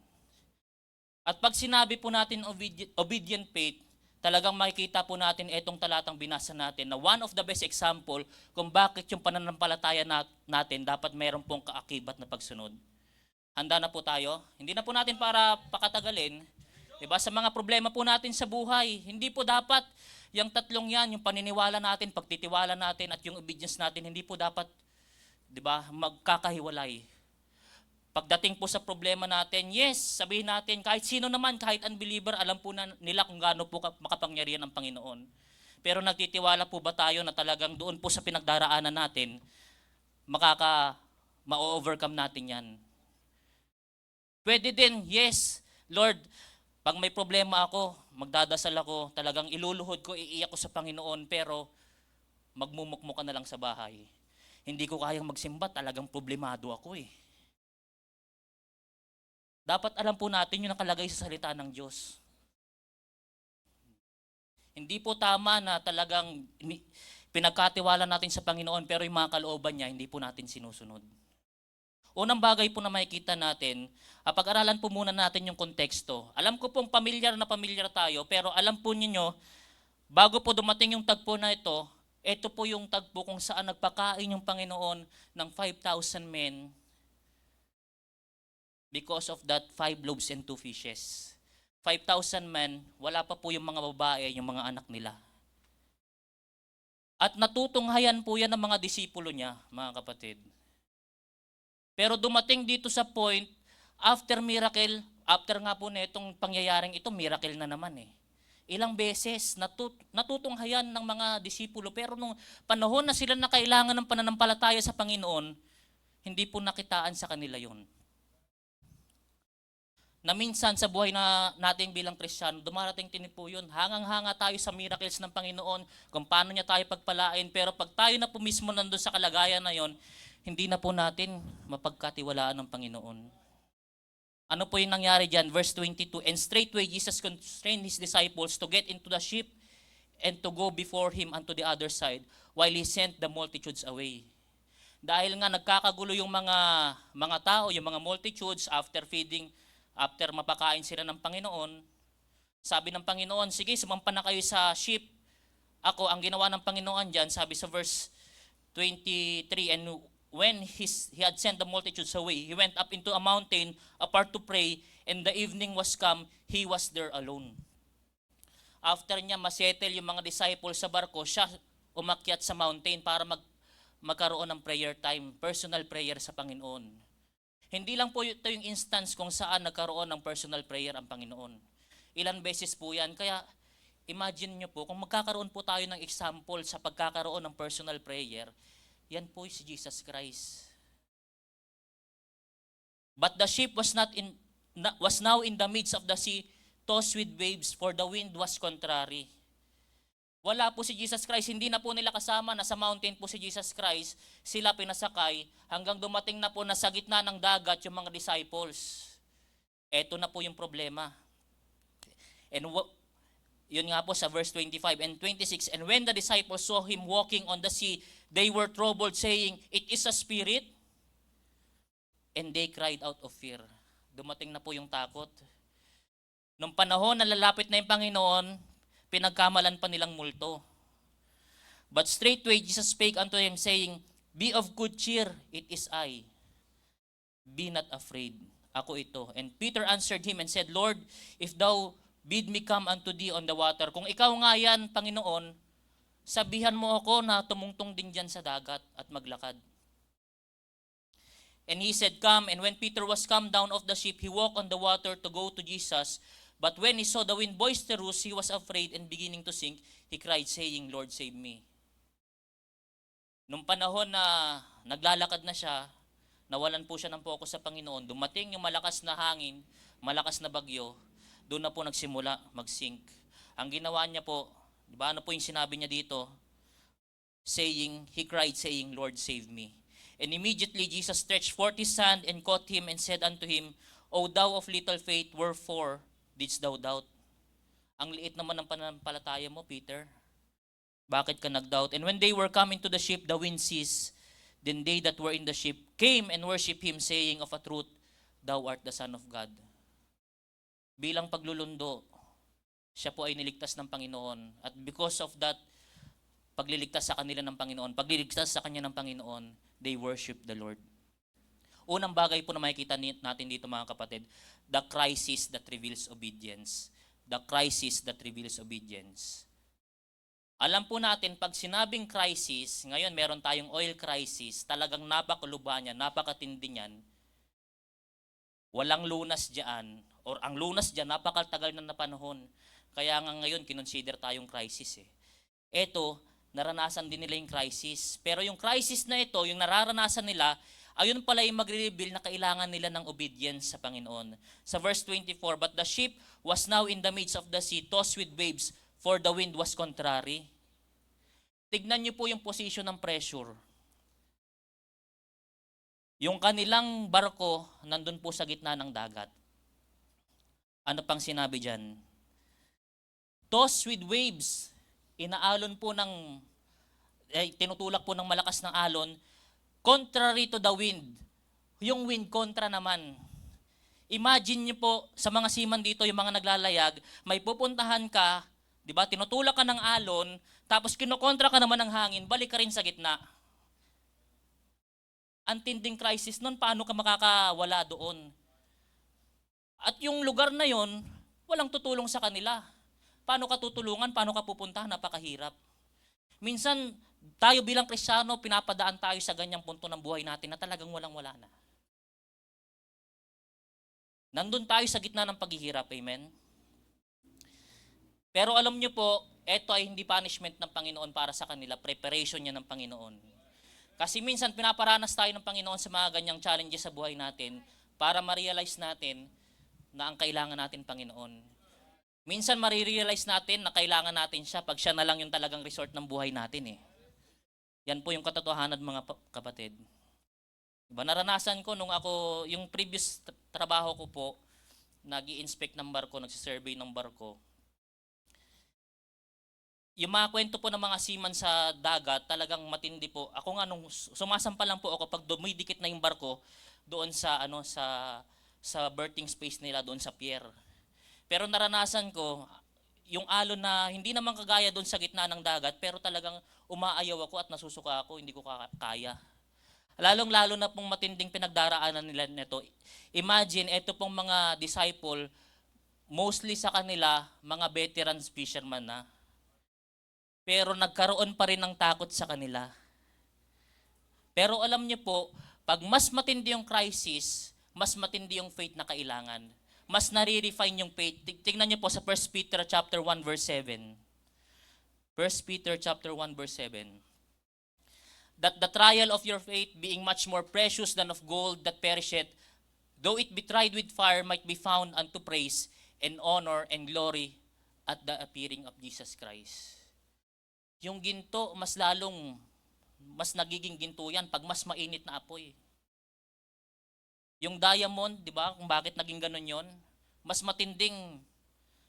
At pag sinabi po natin obedient faith, talagang makikita po natin itong talatang binasa natin na one of the best example kung bakit yung pananampalataya natin dapat mayroon pong kaakibat na pagsunod. Handa na po tayo? Hindi na po natin para pakatagalin. Diba? Sa mga problema po natin sa buhay, hindi po dapat yung tatlong yan, yung paniniwala natin, pagtitiwala natin at yung obedience natin, hindi po dapat, diba, magkakahiwalay. Pagdating po sa problema natin, yes, sabihin natin, kahit sino naman, kahit unbeliever, alam po nila kung gaano po makapangyarihan ang Panginoon. Pero nagtitiwala po ba tayo na talagang doon po sa pinagdaraanan natin, ma-overcome natin yan? Pwede din, yes, Lord, pag may problema ako, magdadasal ako, talagang iluluhod ko, iiyak ko sa Panginoon, pero magmumukmuka na lang sa bahay. Hindi ko kayang magsimba, talagang problemado ako eh. Dapat alam po natin yung nakalagay sa salita ng Diyos. Hindi po tama na talagang pinagkatiwala natin sa Panginoon pero yung mga kalooban niya hindi po natin sinusunod. Unang bagay po na makikita natin, pag-aralan po muna natin yung konteksto. Alam ko pong pamilyar na pamilyar tayo pero alam po ninyo, bago po dumating yung tagpo na ito po yung tagpo kung saan nagpakain yung Panginoon ng 5,000 men because of that 5 loaves and 2 fishes. 5,000 men, wala pa po yung mga babae, yung mga anak nila. At natutunghayan po yan ng mga disipulo niya, mga kapatid. Pero dumating dito sa point, after miracle, after nga po na itong pangyayaring ito, miracle na naman eh. Ilang beses natutunghayan ng mga disipulo, pero nung panahon na sila na kailangan ng pananampalataya sa Panginoon, hindi po nakitaan sa kanila yon. Na minsan sa buhay na natin bilang Kristiyano, dumarating din po yun. Hangang-hanga tayo sa miracles ng Panginoon, kung paano niya tayo pagpalain, pero pag tayo na po mismo nandun sa kalagayan na yon, hindi na po natin mapagkatiwalaan ng Panginoon. Ano po yung nangyari dyan? Verse 22, and straightway Jesus constrained his disciples to get into the ship and to go before him unto the other side, while he sent the multitudes away. Dahil nga nagkakagulo yung mga tao, yung mga multitudes, after mapakain sila ng Panginoon, sabi ng Panginoon, sige, sumampa na kayo sa ship. Ako, ang ginawa ng Panginoon dyan, sabi sa verse 23, and when he had sent the multitudes away, he went up into a mountain apart to pray, and the evening was come, he was there alone. After niya masettle yung mga disciples sa barko, siya umakyat sa mountain para magkaroon ng prayer time, personal prayer sa Panginoon. Hindi lang po ito yung instance kung saan nagkaroon ng personal prayer ang Panginoon. Ilan beses po yan. Kaya imagine nyo po, kung magkakaroon po tayo ng example sa pagkakaroon ng personal prayer, yan po si Jesus Christ. But the ship was now in the midst of the sea, tossed with waves, for the wind was contrary. Wala po si Jesus Christ, hindi na po nila kasama, nasa mountain po si Jesus Christ, sila pinasakay, hanggang dumating na po na sa gitna ng dagat yung mga disciples. Eto na po yung problema. And yun nga po sa verse 25 and 26, and when the disciples saw him walking on the sea, they were troubled, saying, it is a spirit, and they cried out of fear. Dumating na po yung takot. Nung panahon na lalapit na yung Panginoon, pinagkamalan pa nilang multo. But straightway Jesus spake unto him, saying, be of good cheer, it is I. Be not afraid, ako ito. And Peter answered him and said, Lord, if thou bid me come unto thee on the water, kung ikaw nga yan, Panginoon, sabihan mo ako na tumungtong din dyan sa dagat at maglakad. And he said, come. And when Peter was come down off the ship, he walked on the water to go to Jesus. But when he saw the wind boisterous, he was afraid, and beginning to sink, he cried, saying, Lord, save me. Nung panahon na naglalakad na siya, nawalan po siya ng focus sa Panginoon, dumating yung malakas na hangin, malakas na bagyo, doon na po nagsimula mag-sink. Ang ginawa niya po, di ba, ano po yung sinabi niya dito? He cried, saying, Lord, save me. And immediately Jesus stretched forth his hand and caught him and said unto him, O thou of little faith, wherefore didst thou doubt? Ang liit naman ng pananampalataya mo, Peter. Bakit ka nag-doubt? And when they were coming to the ship, the wind ceased. Then they that were in the ship came and worshipped him, saying, of a truth, thou art the Son of God. Bilang paglulundo, siya po ay niligtas ng Panginoon. At because of that, pagliligtas sa kanila ng Panginoon, pagliligtas sa kanya ng Panginoon, they worship the Lord. Unang bagay po na makikita natin dito, mga kapatid, the crisis that reveals obedience. The crisis that reveals obedience. Alam po natin, pag sinabing crisis, ngayon meron tayong oil crisis, talagang napakuluba niyan, napakatindi niyan. Walang lunas diyan, or ang lunas diyan, napakatagal na panahon. Kaya nga ngayon, kinonsider tayong crisis. Ito, naranasan din nila yung crisis. Pero yung crisis na ito, yung nararanasan nila, ayun pala yung magre-reveal na kailangan nila ng obedience sa Panginoon. Sa verse 24, but the ship was now in the midst of the sea, tossed with waves, for the wind was contrary. Tignan niyo po yung position ng pressure. Yung kanilang barko, nandun po sa gitna ng dagat. Ano pang sinabi dyan? Tossed with waves, inaalon po tinutulak po ng malakas ng alon, contrary to the wind. Yung wind kontra naman. Imagine niyo po sa mga seaman dito, yung mga naglalayag, may pupuntahan ka, di ba? Tinutulak ka ng alon, tapos kinokontra ka naman ng hangin, balik ka rin sa gitna. Ang tinding crisis nun, paano ka makakawala doon? At yung lugar na yon, walang tutulong sa kanila. Paano ka tutulungan? Paano ka pupunta? Napakahirap. Minsan, tayo bilang Kristiyano, pinapadaan tayo sa ganyang punto ng buhay natin na talagang walang-wala na. Nandun tayo sa gitna ng paghihirap, amen? Pero alam nyo po, ito ay hindi punishment ng Panginoon para sa kanila, preparation niya ng Panginoon. Kasi minsan pinaparanas tayo ng Panginoon sa mga ganyang challenges sa buhay natin para ma-realize natin na ang kailangan natin Panginoon. Minsan marirealize natin na kailangan natin siya pag siya na lang yung talagang resort ng buhay natin eh. Yan po yung katotohanan mga kapatid. Diba, naranasan ko nung ako, yung previous trabaho ko po, nag-i-inspect ng barko, nagsisurvey ng barko. Yung mga kwento po ng mga seaman sa dagat, talagang matindi po. Ako nga nung sumasampa lang po ako pag dumidikit na yung barko doon sa sa berthing space nila doon sa pier. Pero naranasan ko yung alon na hindi naman kagaya doon sa gitna ng dagat, pero talagang umaayaw ako at nasusuka ako, hindi ko kaya. Lalong-lalo na pong matinding pinagdaraanan nila nito. Imagine, ito pong mga disciple, mostly sa kanila, mga veterans fisherman na. Pero nagkaroon pa rin ng takot sa kanila. Pero alam niyo po, pag mas matindi yung crisis, mas matindi yung faith na kailangan. Mas nare-refine yung faith. Tingnan niyo po sa 1 Peter chapter 1 verse 7. 1 Peter chapter 1 verse 7. That the trial of your faith, being much more precious than of gold that perisheth, though it be tried with fire, might be found unto praise and honor and glory at the appearing of Jesus Christ. Yung ginto, mas nagiging ginto yan pag mas mainit na apoy. Yung diamond, di ba, kung bakit naging ganun yon, mas matinding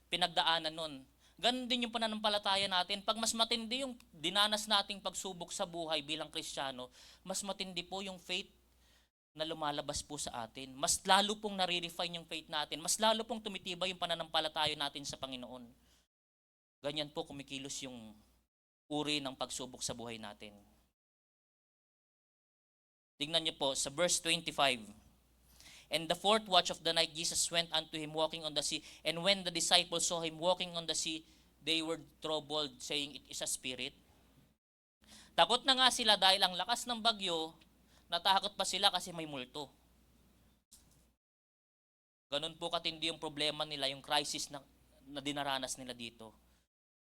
pinagdaanan nun. Ganun din yung pananampalataya natin. Pag mas matindi yung dinanas nating pagsubok sa buhay bilang Kristiyano, mas matindi po yung faith na lumalabas po sa atin. Mas lalo pong nare-refine yung faith natin. Mas lalo pong tumitibay yung pananampalataya natin sa Panginoon. Ganyan po kumikilos yung uri ng pagsubok sa buhay natin. Tingnan niyo po sa verse 25. And the fourth watch of the night, Jesus went unto him walking on the sea. And when the disciples saw him walking on the sea, they were troubled, saying, it is a spirit. Takot na nga sila dahil ang lakas ng bagyo, natakot pa sila kasi may multo. Ganun po katindi yung problema nila, yung crisis na dinaranas nila dito.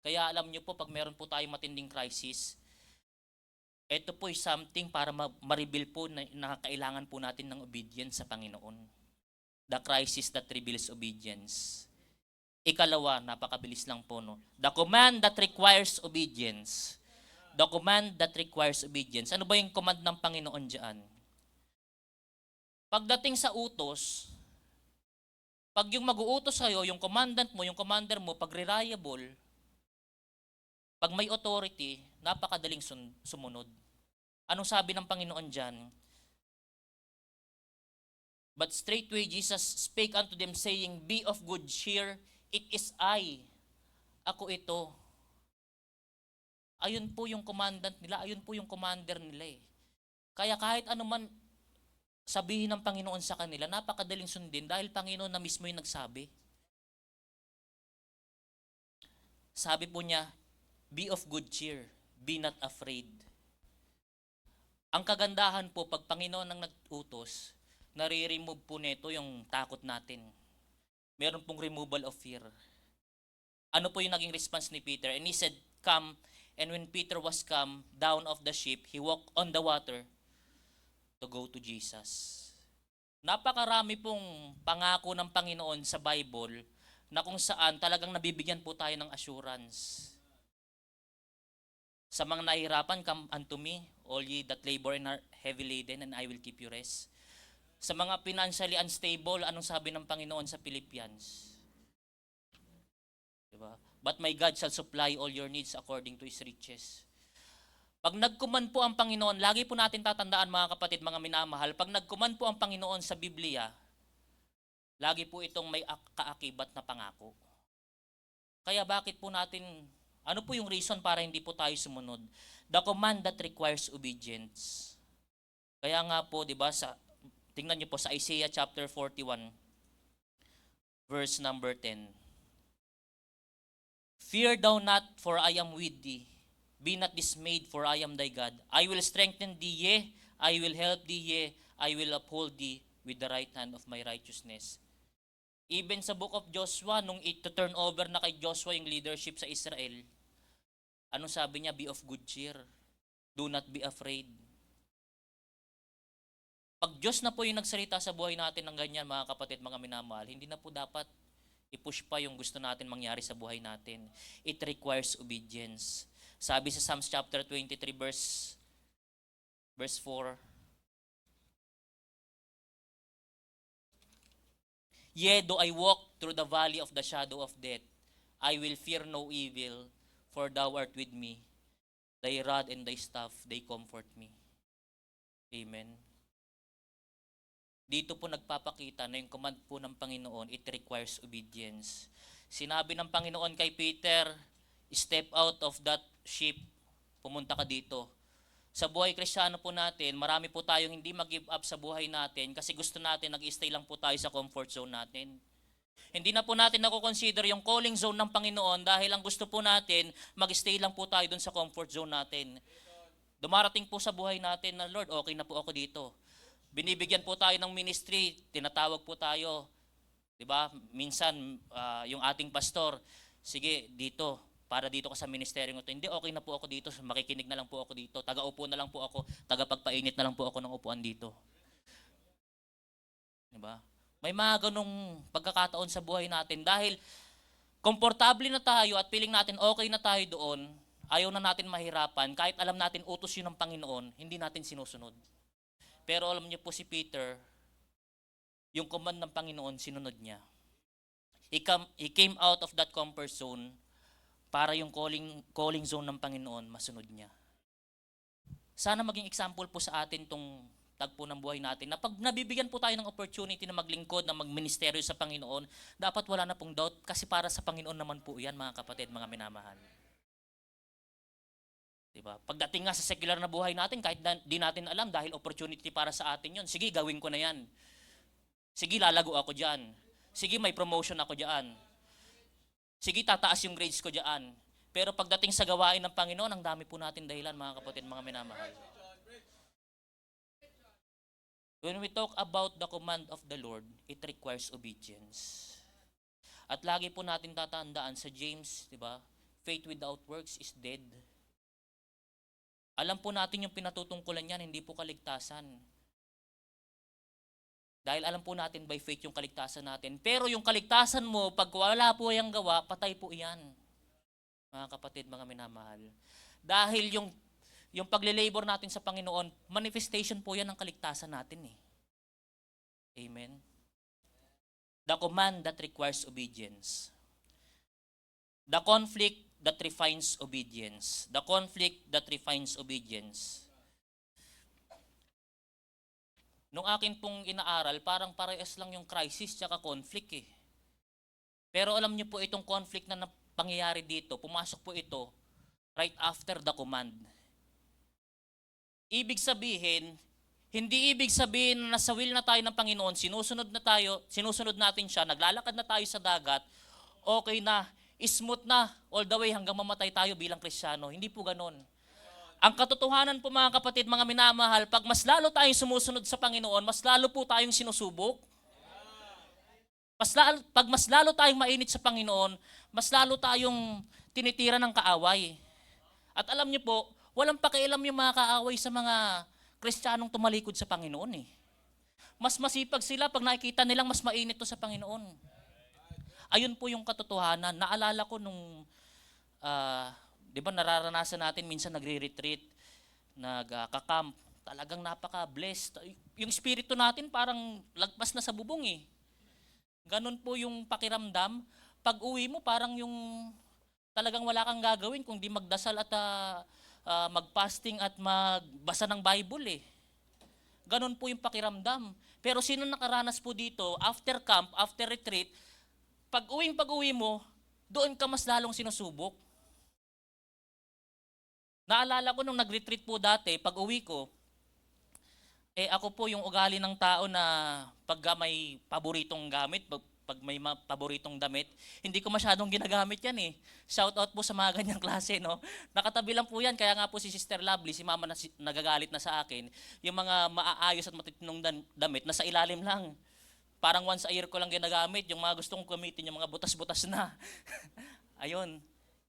Kaya alam nyo po, pag meron po tayong matinding crisis, ito po ay something para ma-reveal po na kailangan po natin ng obedience sa Panginoon. The crisis that reveals obedience. Ikalawa, napakabilis lang po, no? The command that requires obedience. The command that requires obedience. Ano ba yung command ng Panginoon dyan? Pagdating sa utos, pag yung mag-uutos sa'yo, yung commandant mo, yung commander mo, pag reliable, pag may authority, napakadaling sumunod. Anong sabi ng Panginoon dyan? But straightway Jesus spake unto them, saying, be of good cheer, it is I. Ako ito. Ayun po yung commandant nila, ayun po yung commander nila eh. Kaya kahit ano man sabihin ng Panginoon sa kanila, napakadaling sundin dahil Panginoon na mismo yung nagsabi. Sabi po niya, be of good cheer, be not afraid. Ang kagandahan po, pag Panginoon ang nag-utos, nare-remove po nito yung takot natin. Meron pong removal of fear. Ano po yung naging response ni Peter? And he said, come. And when Peter was come down of the ship, he walked on the water to go to Jesus. Napakarami pong pangako ng Panginoon sa Bible na kung saan talagang nabibigyan po tayo ng assurance. Sa mga nahihirapan, come unto me, all ye that labor and are heavy laden, and I will keep you rest. Sa mga financially unstable, anong sabi ng Panginoon sa Philippians? Diba? But my God shall supply all your needs according to His riches. Pag nagkuman po ang Panginoon, lagi po natin tatandaan mga kapatid, mga minamahal, pag nagkuman po ang Panginoon sa Biblia, lagi po itong may kaakibat na pangako. Kaya bakit po natin, ano po yung reason para hindi po tayo sumunod? The command that requires obedience. Kaya nga po, di ba, tingnan niyo po sa Isaiah chapter 41, verse number 10. Fear thou not, for I am with thee. Be not dismayed, for I am thy God. I will strengthen thee, yea, I will help thee, yea, I will uphold thee with the right hand of my righteousness. Even sa book of Joshua, nung ito-turn over na kay Joshua yung leadership sa Israel, anong sabi niya? Be of good cheer. Do not be afraid. Pag Diyos na po yung nagsalita sa buhay natin ng ganyan, mga kapatid, mga minamahal, hindi na po dapat i-push pa yung gusto natin mangyari sa buhay natin. It requires obedience. Sabi sa Psalms chapter 23 verse 4, Yea, though I walk through the valley of the shadow of death, I will fear no evil, for thou art with me. Thy rod and thy staff, they comfort me. Amen. Dito po nagpapakita na yung command po ng Panginoon, it requires obedience. Sinabi ng Panginoon kay Peter, step out of that ship, pumunta ka dito. Sa buhay Kristiyano po natin, marami po tayong hindi mag-give up sa buhay natin kasi gusto natin, nag-stay lang po tayo sa comfort zone natin. Hindi na po natin nakukonsider yung calling zone ng Panginoon dahil ang gusto po natin, mag-stay lang po tayo dun sa comfort zone natin. Dumarating po sa buhay natin na, Lord, okay na po ako dito. Binibigyan po tayo ng ministry, tinatawag po tayo. Diba? Minsan, yung ating pastor, sige, dito, para dito ka sa ministeryo ito. Hindi, okay na po ako dito, makikinig na lang po ako dito, taga-upo na lang po ako, taga-pagpainit na lang po ako ng upuan dito. Diba? May mga ganong pagkakataon sa buhay natin dahil komportable na tayo at feeling natin okay na tayo doon, ayaw na natin mahirapan, kahit alam natin utos yun ng Panginoon, hindi natin sinusunod. Pero alam niyo po si Peter, yung command ng Panginoon, sinunod niya. He came out of that comfort zone para yung calling zone ng Panginoon, masunod niya. Sana maging example po sa atin tong tagpo ng buhay natin na pag nabibigyan po tayo ng opportunity na maglingkod, na magministeryo sa Panginoon, dapat wala na pong doubt kasi para sa Panginoon naman po yan, mga kapatid, mga minamahal. Diba? Pagdating nga sa secular na buhay natin, kahit di natin alam dahil opportunity para sa atin yon, sige, gawin ko na yan. Sige, lalago ako dyan. Sige, may promotion ako dyan. Sige, tataas yung grades ko dyan. Pero pagdating sa gawain ng Panginoon, ang dami po natin dahilan, mga kapatid, mga minamahal. When we talk about the command of the Lord, it requires obedience. At lagi po natin tatandaan sa James, di ba? Faith without works is dead. Alam po natin yung pinatutungkulan niyan, hindi po kaligtasan. Dahil alam po natin by faith yung kaligtasan natin. Pero yung kaligtasan mo, pag wala po yung gawa, patay po iyan. Mga kapatid, mga minamahal. Dahil yung pagle-labor natin sa Panginoon, manifestation po yan ng kaligtasan natin eh. Amen. The command that requires obedience. The conflict that refines obedience. The conflict that refines obedience. Nung akin pong inaaral, parang parehas lang yung crisis tsaka conflict eh. Pero alam niyo po itong conflict na pangyayari dito, pumasok po ito right after the command. Ibig sabihin, hindi ibig sabihin na nasa will na tayo ng Panginoon, sinusunod natin siya, naglalakad na tayo sa dagat, okay na, smooth na, all the way hanggang mamatay tayo bilang Kristiyano. Hindi po ganon. Ang katotohanan po mga kapatid, mga minamahal, pag mas lalo tayong sumusunod sa Panginoon, mas lalo po tayong sinusubok. Pag mas lalo tayong mainit sa Panginoon, mas lalo tayong tinitira ng kaaway. At alam niyo po, walang pakialam yung mga kaaway sa mga Kristiyanong tumalikod sa Panginoon eh. Mas masipag sila pag nakikita nilang mas mainit to sa Panginoon. Ayun po yung katotohanan. Naalala ko nung di ba nararanasan natin minsan nagre-retreat, nagka-camp, talagang napaka-blessed. Yung spirito natin parang lagpas na sa bubong eh. Ganon po yung pakiramdam. Pag uwi mo parang yung talagang wala kang gagawin kung di magdasal at mag-fasting at magbasa ng Bible eh. Ganon po yung pakiramdam. Pero sino nakaranas po dito, after camp, after retreat, pag-uwi mo, doon ka mas lalong sinusubok. Naalala ko nung nag-retreat po dati, pag uwi ko, ako po yung ugali ng tao na pag may paboritong gamit, pag may paboritong damit, hindi ko masyadong ginagamit yan eh. Shout out po sa mga ganyang klase, no? Nakatabi lang po yan, kaya nga po si Sister Lovely, si Mama na nagagalit na sa akin, yung mga maaayos at matitinong damit, nasa ilalim lang. parang once a year ko lang ginagamit, yung mga gustong gamitin, yung mga butas-butas na. Ayun.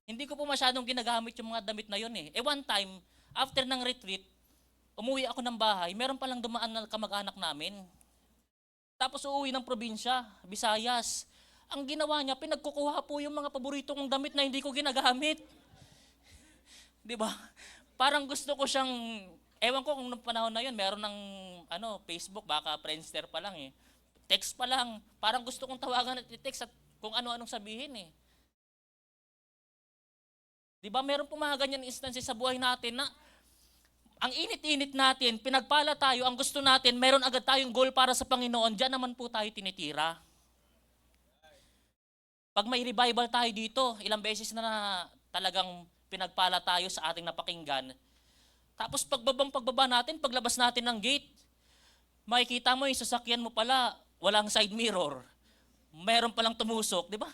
Hindi ko po masyadong ginagamit yung mga damit na yun eh. One time, after ng retreat, umuwi ako ng bahay, meron palang dumaan na kamag-anak namin. Tapos uuwi ng probinsya, Visayas. Ang ginawa niya, pinagkukuha po yung mga paborito kong damit na hindi ko ginagamit. Di ba? Parang gusto ko siyang, ewan ko kung noong panahon na yun, meron ng Facebook, baka Friendster pa lang eh. Text pa lang. Parang gusto kong tawagan at i-text at kung ano-anong sabihin eh. Di ba? Meron po mga ganyan instances sa buhay natin na ang init-init natin, pinagpala tayo, ang gusto natin, meron agad tayong goal para sa Panginoon, diyan naman po tayo tinitira. Pag may revival tayo dito, ilang beses na talagang pinagpala tayo sa ating napakinggan. Tapos pagbaba natin, paglabas natin ng gate, makikita mo yung sasakyan mo pala, walang side mirror. Meron palang tumusok, di ba?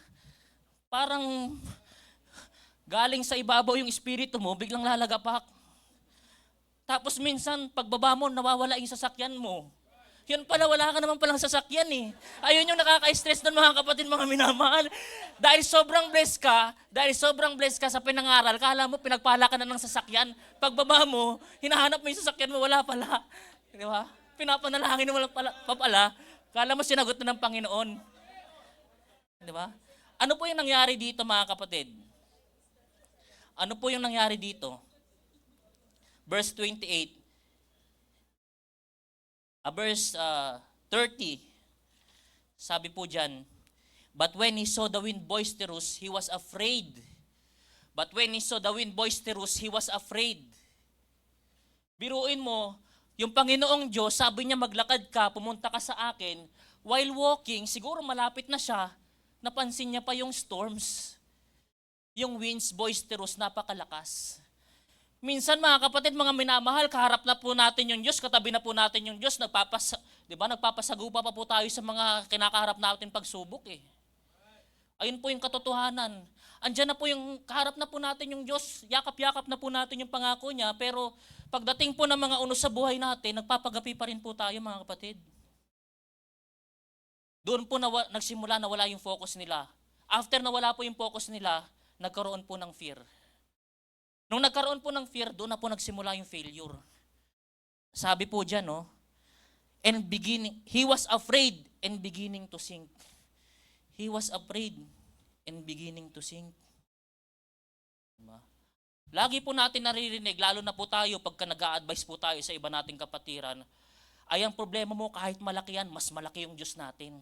Parang galing sa ibabaw yung espiritu mo, biglang lalagapak. Tapos minsan, pagbaba mo, nawawala yung sasakyan mo. Yun pala, wala ka naman palang sasakyan eh. Ayun yung nakaka-stress ng mga kapatid, mga minamahal. Dahil sobrang blessed ka sa pinangaral, kala mo pinagpala ka na ng sasakyan. Pagbaba mo, hinahanap mo yung sasakyan mo, wala pala. Di ba? Pinapanalangin mo pa pala, kala mo sinagot na ng Panginoon. Di ba? Ano po yung nangyari dito mga kapatid? Ano po yung nangyari dito? Verse 28. Verse 30. Sabi po dyan, but when he saw the wind boisterous, he was afraid. But when he saw the wind boisterous, he was afraid. Biruin mo, yung Panginoong Diyos, sabi niya maglakad ka, pumunta ka sa akin, while walking, siguro malapit na siya, napansin niya pa yung storms. Yung winds boisterous, napakalakas. Minsan mga kapatid, mga minamahal, kaharap na po natin yung Diyos, katabi na po natin yung Diyos, nagpapasagupa pa po tayo sa mga kinakaharap natin pagsubok eh. Ayun po yung katotohanan. Andiyan na po yung, kaharap na po natin yung Diyos, yakap-yakap na po natin yung pangako niya, pero pagdating po ng mga unos sa buhay natin, nagpapagapi pa rin po tayo mga kapatid. Doon po nagsimula na wala yung focus nila. After na wala po yung focus nila, nagkaroon po ng fear. Nung nagkaroon po ng fear, doon na po nagsimula yung failure. Sabi po dyan, no? And beginning, he was afraid and beginning to sink. He was afraid and beginning to sink. Diba? Lagi po natin naririnig, lalo na po tayo, pagka nag-a-advise po tayo sa iba nating kapatiran, ay ang problema mo kahit malaki yan, mas malaki yung Diyos natin.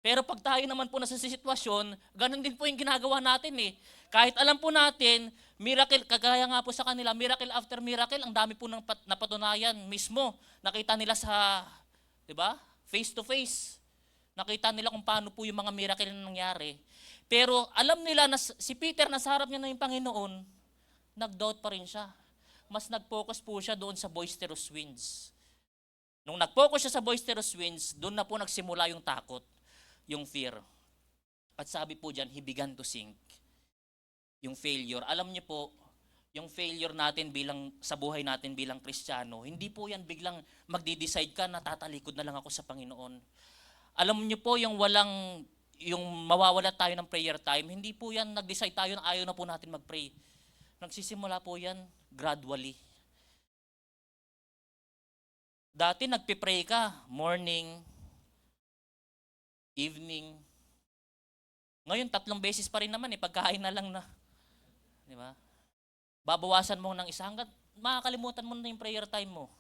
Pero pag tayo naman po nasa sitwasyon, ganun din po yung ginagawa natin eh. Kahit alam po natin, miracle, kagaya nga po sa kanila, miracle after miracle, ang dami po ng napatunayan mismo. Nakita nila sa, di ba, face to face. Nakita nila kung paano po yung mga miracle na nangyari. Pero alam nila na si Peter, nasa harap niya na yung Panginoon, nag-doubt pa rin siya. Mas nag-focus po siya doon sa boisterous winds. Nung nag-focus siya sa boisterous winds, doon na po nagsimula yung takot, yung fear. At sabi po dyan, he began to sink. Yung failure. Alam niyo po, yung failure natin sa buhay natin bilang Kristiyano, hindi po yan biglang magdi-decide ka na tatalikod na lang ako sa Panginoon. Alam niyo po, yung mawawala tayo ng prayer time, hindi po yan nag-decide tayo na ayaw na po natin mag-pray. Nagsisimula po yan gradually. Dati nagpipray ka, morning, evening. Ngayon, 3 beses pa rin naman pagkain na lang na. Di ba? Babawasan mo ng isa hanggang makakalimutan mo na yung prayer time mo.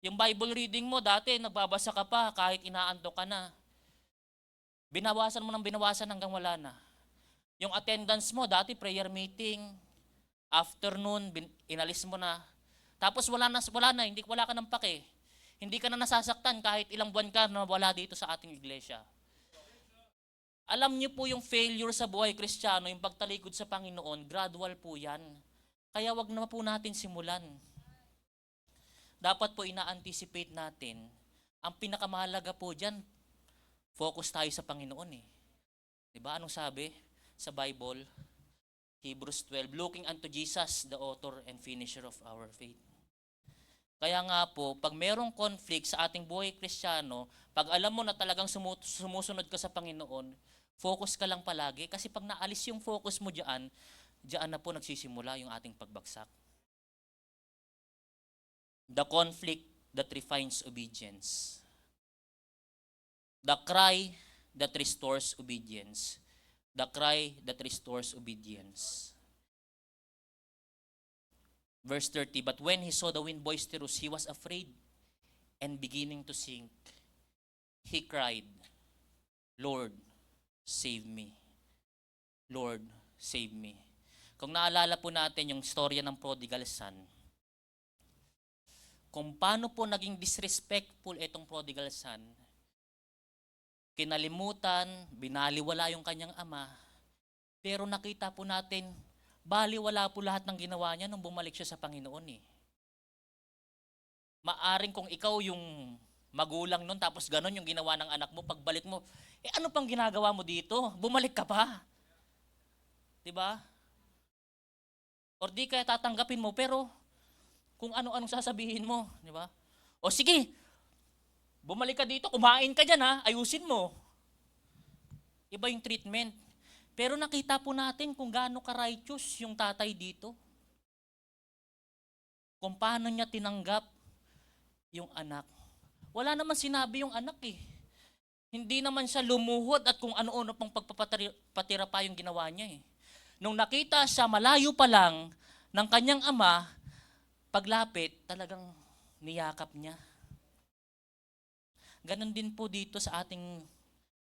Yung Bible reading mo, dati nagbabasa ka pa kahit inaantok ka na. Binawasan mo ng binawasan hanggang wala na. Yung attendance mo, dati prayer meeting, afternoon, inalis mo na. Tapos wala na, wala ka ng pake. Hindi ka na nasasaktan kahit ilang buwan ka na wala dito sa ating iglesia. Alam niyo po yung failure sa buhay Kristiyano, yung pagtalikod sa Panginoon, gradual po yan. Kaya wag na po natin simulan. Dapat po ina-anticipate natin. Ang pinakamahalaga po dyan, focus tayo sa Panginoon eh. Diba? Anong sabi sa Bible? Hebrews 12, looking unto Jesus, the author and finisher of our faith. Kaya nga po, pag merong conflict sa ating buhay Kristiyano, pag alam mo na talagang sumusunod ka sa Panginoon, focus ka lang palagi. Kasi pag naalis yung focus mo diyan, diyan na po nagsisimula yung ating pagbagsak. The conflict that refines obedience. The cry that restores obedience. The cry that restores obedience. Verse 30, but when he saw the wind boisterous, he was afraid, and beginning to sink, he cried, Lord, save me. Lord, save me. Kung naalala po natin yung storya ng prodigal son, kung paano po naging disrespectful itong prodigal son, kinalimutan, binaliwala yung kanyang ama, pero nakita po natin, baliwala po lahat ng ginawa niya nung bumalik siya sa Panginoon eh. Maaring kung ikaw yung magulang nun, tapos ganon yung ginawa ng anak mo, pagbalik mo, ano pang ginagawa mo dito? Bumalik ka pa. Diba? Or di kaya tatanggapin mo, pero kung ano-anong sasabihin mo. Diba? O sige, bumalik ka dito, kumain ka dyan ha, ayusin mo. Iba yung treatment. Pero nakita po natin kung gaano ka-righteous yung tatay dito. Kung paano niya tinanggap yung anak. Wala naman sinabi yung anak eh. Hindi naman siya lumuhod at kung ano-ano pang pagpapatira pa yung ginawa niya eh. Nung nakita siya malayo pa lang ng kanyang ama, paglapit, talagang niyakap niya. Ganon din po dito sa ating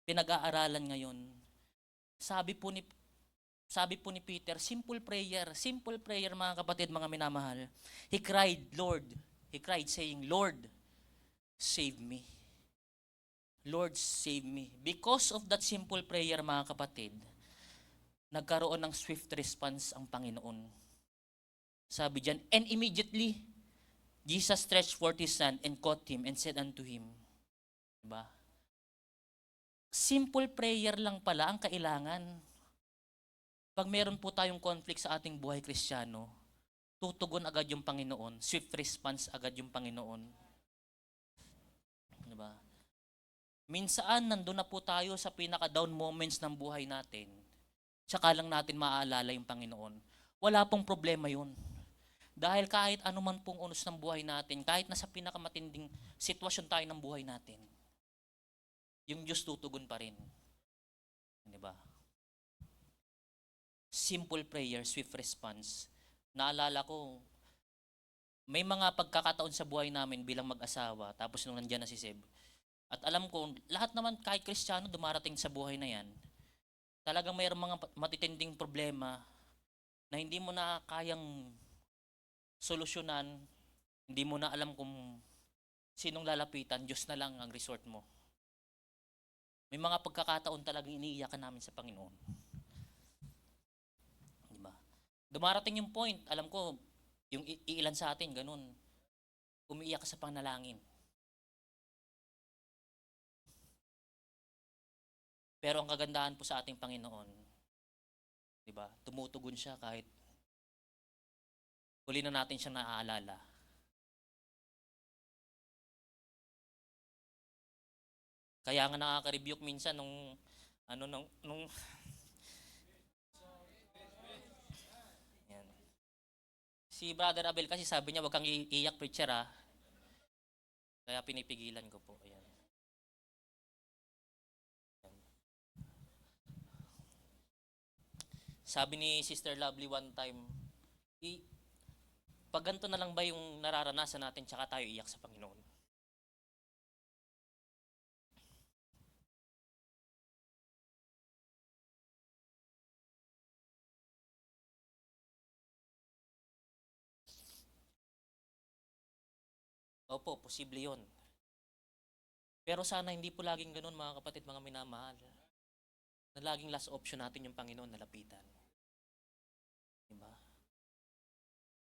pinag-aaralan ngayon. Sabi po ni Peter, simple prayer mga kapatid, mga minamahal. He cried saying, Lord, save me. Lord, save me. Because of that simple prayer mga kapatid, nagkaroon ng swift response ang Panginoon. Sabi diyan, and immediately, Jesus stretched forth his hand and caught him and said unto him, diba? Simple prayer lang pala ang kailangan. Pag meron po tayong conflict sa ating buhay Kristiyano, tutugon agad yung Panginoon, swift response agad yung Panginoon. Diba? Minsan, nandun na po tayo sa pinaka-down moments ng buhay natin, tsaka lang natin maaalala yung Panginoon. Wala pong problema yun. Dahil kahit anuman pong unos ng buhay natin, kahit nasa pinakamatinding sitwasyon tayo ng buhay natin, yung Diyos tutugon pa rin. Diba? Simple prayer, swift response. Naalala ko, may mga pagkakataon sa buhay namin bilang mag-asawa, tapos nung nandiyan na si Seb. At alam ko, lahat naman kahit Kristiyano dumarating sa buhay na yan, talagang mayroong mga matitinding problema na hindi mo na kayang solusyonan, hindi mo na alam kung sinong lalapitan, Diyos na lang ang resort mo. May mga pagkakataon talagang iniiyakan namin sa Panginoon. Diba? Dumarating yung point, alam ko, yung iilan sa atin, ganun, umiiyak ka sa panalangin. Pero ang kagandahan po sa ating Panginoon, diba, tumutugon siya kahit huli na natin siyang naaalala. Kaya nga nakaka-rebuke minsan nung yan. Si Brother Abel kasi sabi niya, wag kang iiyak preacher ha. Kaya pinipigilan ko po. Ayan. Sabi ni Sister Lovely one time, pag ganito na lang ba yung nararanasan natin tsaka tayo iyak sa Panginoon? Opo, posible yun. Pero sana hindi po laging ganun mga kapatid, mga minamahal. Na laging last option natin yung Panginoon na lapitan. Diba?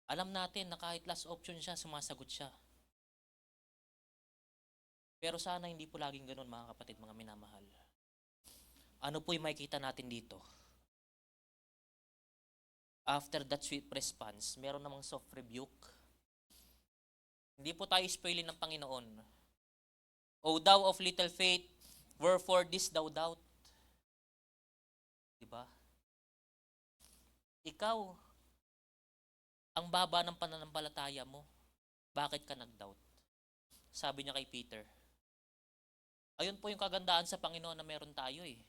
Alam natin na kahit last option siya, sumasagot siya. Pero sana hindi po laging ganun mga kapatid, mga minamahal. Ano po yung makikita natin dito? After that sweet response, meron namang soft rebuke. Hindi po tayo spoilin ng Panginoon. O thou of little faith, wherefore didst thou doubt? Diba? Ikaw, ang baba ng pananampalataya mo. Bakit ka nag-doubt? Sabi niya kay Peter. Ayun po yung kagandaan sa Panginoon na meron tayo eh.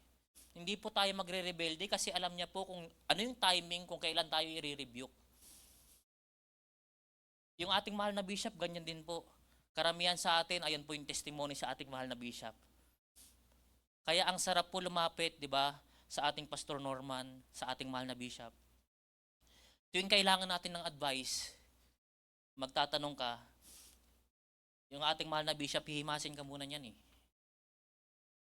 Hindi po tayo magre-rebelde kasi alam niya po kung ano yung timing kung kailan tayo i-rebuke. Yung ating mahal na bishop, ganyan din po. Karamihan sa atin, ayan po yung testimony sa ating mahal na bishop. Kaya ang sarap po lumapit, di ba, sa ating Pastor Norman, sa ating mahal na bishop. Tuwing kailangan natin ng advice, magtatanong ka, yung ating mahal na bishop, hihimasin ka muna niyan eh.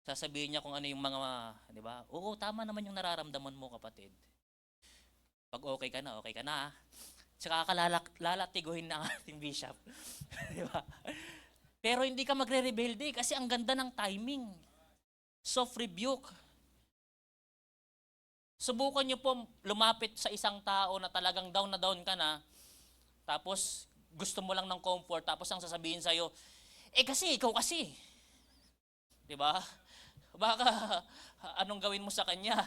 Sasabihin niya kung ano yung mga, di ba? Oo, tama naman yung nararamdaman mo, kapatid. Pag okay ka na. Tsaka kalalatigohin na ang ating bishop. Di ba? Pero hindi ka magre-rebelde kasi ang ganda ng timing. Soft rebuke. Subukan niyo po lumapit sa isang tao na talagang down na down ka na, tapos gusto mo lang ng comfort, tapos ang sasabihin sa'yo, kasi, ikaw kasi. Di ba? Baka anong gawin mo sa kanya?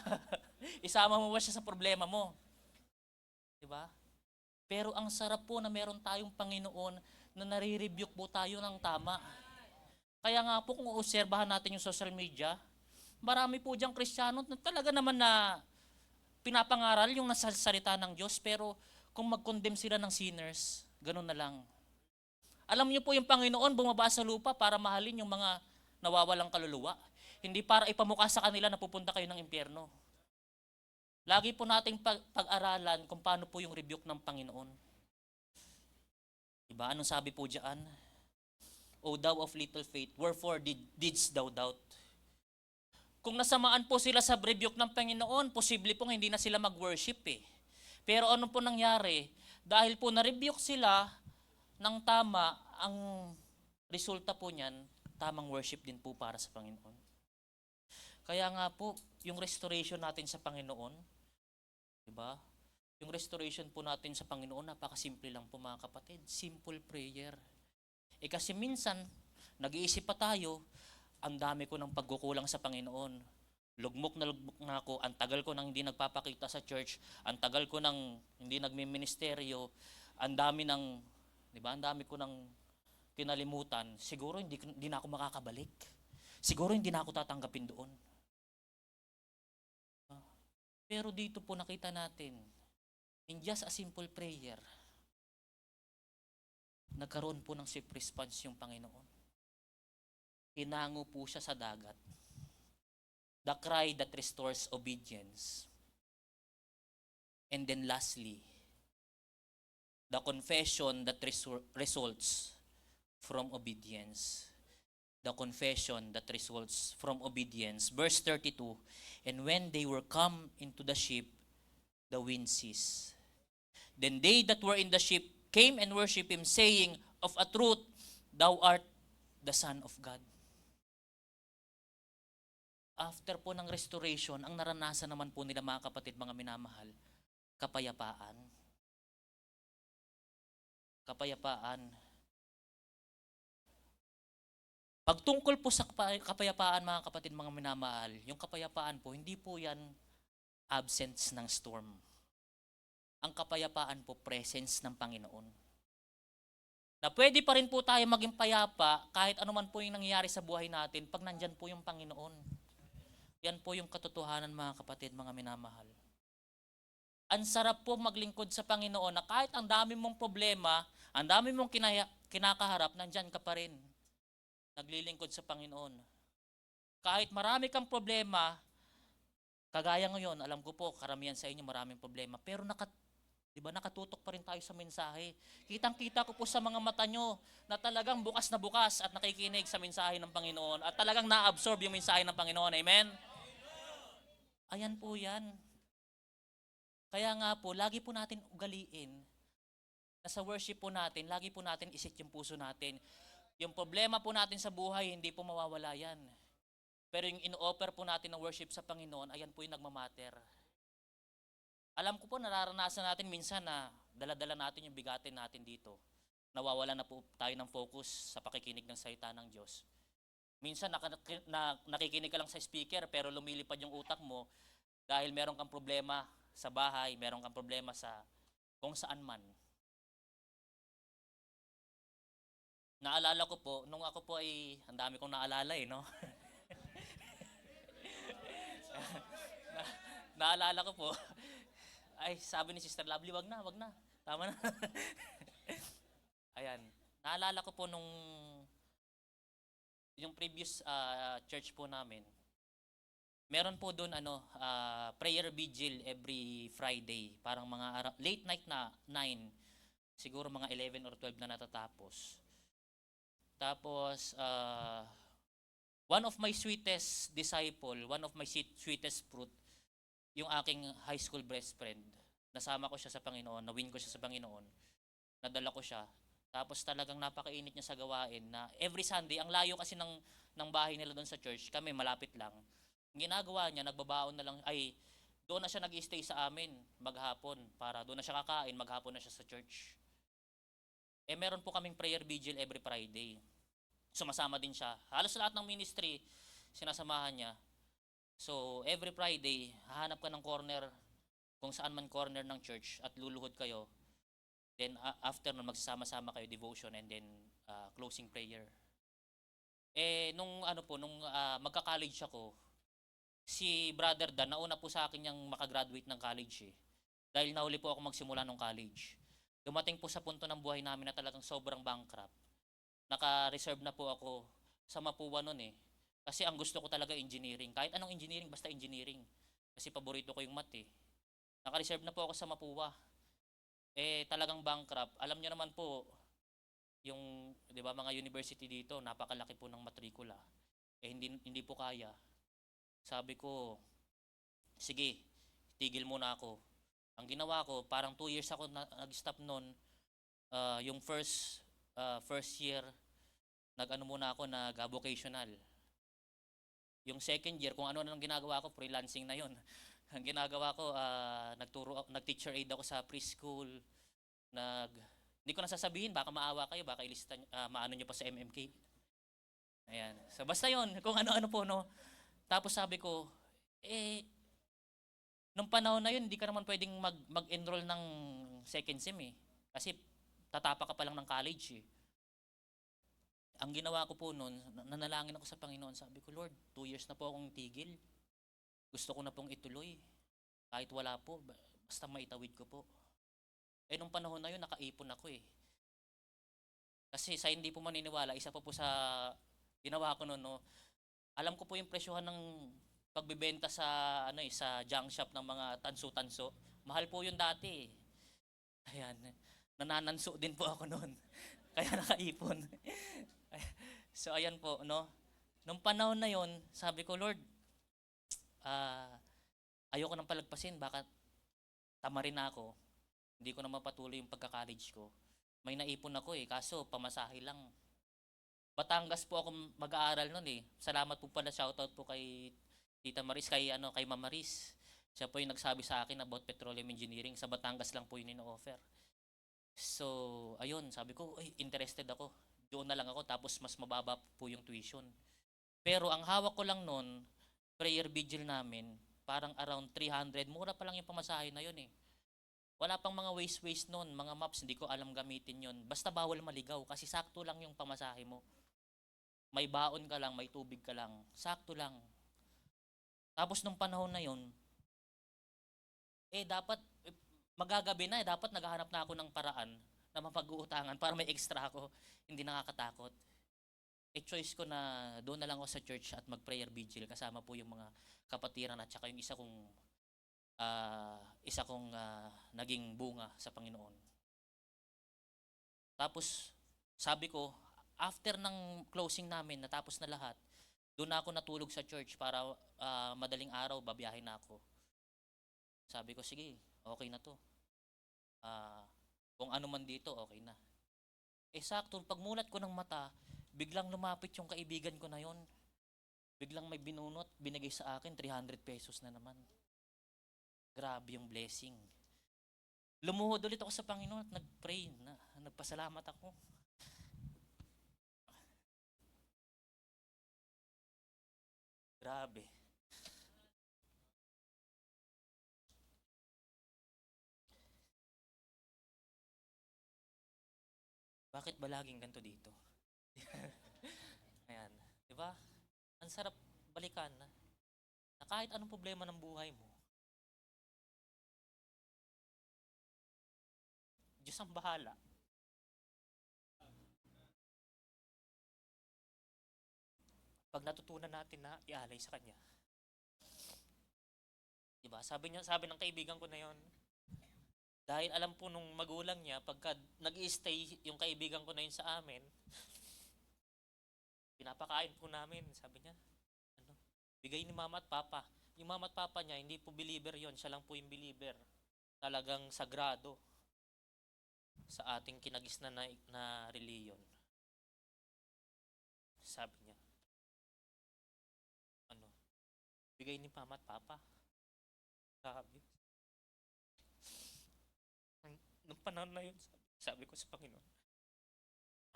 Isama mo ba siya sa problema mo? Di ba? Pero ang sarap po na meron tayong Panginoon na nare-rebuke po tayo ng tama. Kaya nga po kung uobserbahan natin yung social media, marami po diyang Kristiyano na talaga naman na pinapangaral yung nasa salita ng Diyos, pero kung mag-condemn sila ng sinners, ganun na lang. Alam niyo po yung Panginoon bumaba sa lupa para mahalin yung mga nawawalang kaluluwa. Hindi para ipamukha sa kanila na pupunta kayo ng impyerno. Lagi po nating pag-aralan kung paano po yung rebuke ng Panginoon. Diba? Anong sabi po diyan? O thou of little faith, wherefore didst thou doubt? Kung nasamaan po sila sa rebuke ng Panginoon, posible pong hindi na sila mag-worship eh. Pero ano po nangyari? Dahil po na-rebuke sila ng tama, ang resulta po niyan, tamang worship din po para sa Panginoon. Kaya nga po, yung restoration natin sa Panginoon, di ba? Yung restoration po natin sa Panginoon, napakasimple lang po mga kapatid. Simple prayer. Kasi minsan, nag-iisip pa tayo, ang dami ko ng pagkukulang sa Panginoon. Lugmok na ako, ang tagal ko nang hindi nagpapakita sa church, ang tagal ko nang hindi nagmi-ministeryo, ang dami ng, di ba? Ang dami ko nang kinalimutan. Siguro hindi na ako makakabalik. Siguro hindi na ako tatanggapin doon. Pero dito po nakita natin, in just a simple prayer, nagkaroon po ng swift response yung Panginoon. Hinango po siya sa dagat. The cry that restores obedience. And then lastly, the confession that results from obedience. The confession that results from obedience. Verse 32, and when they were come into the ship, the wind ceased. Then they that were in the ship came and worshipped him, saying, of a truth, thou art the Son of God. After po ng restoration, ang naranasan naman po nila mga kapatid, mga minamahal, kapayapaan. Kapayapaan. Pagtungkol po sa kapayapaan mga kapatid, mga minamahal, yung kapayapaan po, hindi po yan absence ng storm. Ang kapayapaan po, presence ng Panginoon. Na pwede pa rin po tayo maging payapa kahit anuman po yung nangyayari sa buhay natin pag nandyan po yung Panginoon. Yan po yung katotohanan mga kapatid, mga minamahal. Ang sarap po maglingkod sa Panginoon na kahit ang dami mong problema, ang dami mong kinakaharap, nandyan ka pa rin. Naglilingkod sa Panginoon. Kahit marami kang problema, kagaya ngayon, alam ko po, karamihan sa inyo maraming problema, pero nakatutok pa rin tayo sa mensahe. Kitang-kita ko po sa mga mata nyo na talagang bukas na bukas at nakikinig sa mensahe ng Panginoon at talagang na-absorb yung mensahe ng Panginoon. Amen? Ayan po yan. Kaya nga po, lagi po natin ugaliin na sa worship po natin, lagi po natin isit yung puso natin. Yung problema po natin sa buhay, hindi po mawawala yan. Pero yung in-offer po natin ng worship sa Panginoon, ayan po yung nagmamatter. Alam ko po, nararanasan natin minsan na dala-dala natin yung bigatin natin dito. nawawala na po tayo ng focus sa pakikinig ng salita ng Diyos. Minsan nakikinig ka lang sa speaker pero lumilipad yung utak mo dahil meron kang problema sa bahay, meron kang problema sa kung saan man. Naalala ko po, nung ako po ay, ang dami kong naalala no? Naalala ko po, ay sabi ni Sister Lovely, wag na. Tama na. Ayan. Naalala ko po yung previous church po namin, meron po doon prayer vigil every Friday. Parang mga late night na 9. Siguro mga 11 or 12 na natatapos. Tapos, one of my sweetest disciple, one of my sweetest fruit, yung aking high school best friend. Nasama ko siya sa Panginoon, na-win ko siya sa Panginoon. Nadala ko siya. Tapos talagang napakainit niya sa gawain na every Sunday, ang layo kasi ng bahay nila doon sa church, kami malapit lang. Ang ginagawa niya, nagbabaon na lang, doon na siya nag-stay sa amin maghapon para doon na siya kakain, maghapon na siya sa church. Meron po kaming prayer vigil every Friday. Sumasama din siya. Halos lahat ng ministry, sinasamahan niya. So, every Friday, hahanap ka ng corner, kung saan man corner ng church at luluhod kayo. Then, after nun, magsasama-sama kayo, devotion, and then closing prayer. Nung magka-college ako, si Brother Dan, nauna po sa akin yung makagraduate ng college Dahil nahuli po ako magsimula ng college. Dumating po sa punto ng buhay namin na talagang sobrang bankrupt. Naka-reserve na po ako sa Mapua noon Kasi ang gusto ko talaga engineering. Kahit anong engineering, basta engineering. Kasi paborito ko yung math Naka-reserve na po ako sa Mapua. Talagang bankrupt. Alam niyo naman po, yung, di ba, mga university dito, napakalaki po ng matrikula. Hindi po kaya. Sabi ko, sige, tigil muna ako. Ang ginawa ko, parang 2 years ako nag-stop noon. Yung first year, muna ako, nag-vocational. Yung second year, kung ano nang ginagawa ko, freelancing na yon. Ang ginagawa ko, nag-teacher aid ako sa preschool. Hindi ko na sasabihin, baka maawa kayo, baka ilista, maano nyo pa sa MMK. Ayan. So basta yon, kung ano-ano po, no. Tapos sabi ko, nung panahon na yun, hindi ka naman pwedeng mag-enroll ng second sem Kasi tatapa ka pa lang ng college Ang ginawa ko po noon, nanalangin ako sa Panginoon. Sabi ko, Lord, 2 years na po akong tigil. Gusto ko na pong ituloy. Kahit wala po, basta maitawid ko po. Nung panahon na yun, nakaipon ako Kasi sa hindi po maniniwala, isa pa po sa ginawa ko noon, no, alam ko po yung presyohan ng pagbebenta sa sa junk shop ng mga tanso-tanso. Mahal po yun dati Ayan, nanananso din po ako noon. Kaya nakaipon. So ayan po, no. Nung panahon na yon, sabi ko, Lord, ayoko nang palagpasin, baka tamarin na ako. Hindi ko na mapatuloy yung pagka-college ko. May naipon ako kaso pamasahe lang. Batangas po ako mag-aaral noon Salamat po pala, shoutout po kay Tita Maris, kay Ma'am Maris. Siya po yung nagsabi sa akin about petroleum engineering. Sa Batangas lang po yun ino-offer. So, ayun, sabi ko, interested ako. Doon na lang ako, tapos mas mababa po yung tuition. Pero ang hawak ko lang noon, prayer vigil namin, parang around 300. Mura pa lang yung pamasahe na yun Wala pang mga waste noon, mga maps, hindi ko alam gamitin yun. Basta bawal maligaw, kasi sakto lang yung pamasahe mo. May baon ka lang, may tubig ka lang. Sakto lang. Tapos nung panahon na yun, dapat, magagabi na dapat naghahanap na ako ng paraan na mapag-uutangan para may extra ako. Hindi nakakatakot. Choice ko na doon na lang ako sa church at mag-prayer vigil kasama po yung mga kapatiran at saka yung isa kong naging bunga sa Panginoon. Tapos, sabi ko, after ng closing namin, natapos na lahat, doon na ako natulog sa church para madaling araw, babiyahin na ako. Sabi ko, sige, okay na to. Kung ano man dito, okay na. Sakto, pagmulat ko ng mata, biglang lumapit yung kaibigan ko na yon. Biglang may binunot, binigay sa akin, 300 pesos na naman. Grabe yung blessing. lumuhod ulit ako sa Panginoon at nag-pray na nagpasalamat ako. Grabe. Bakit ba laging ganito dito? Ayan, 'di ba? Ang sarap balikan na kahit anong problema ng buhay mo, Diyos ang bahala. Pag natutunan natin na ialay sa Kanya. 'Di ba? Sabi ng kaibigan ko na 'yon, dahil alam po nung magulang niya, pagka nag-i-stay yung kaibigan ko na yun sa amin, pinapakain po namin, sabi niya, bigay ni mama at papa. Yung mama at papa niya, hindi po believer yon, siya lang po yung believer. Talagang sagrado sa ating kinagisnan na reliyon. Sabi niya, bigay ni mama at papa. Sabi. Nung panahon na yun, sabi ko sa Panginoon,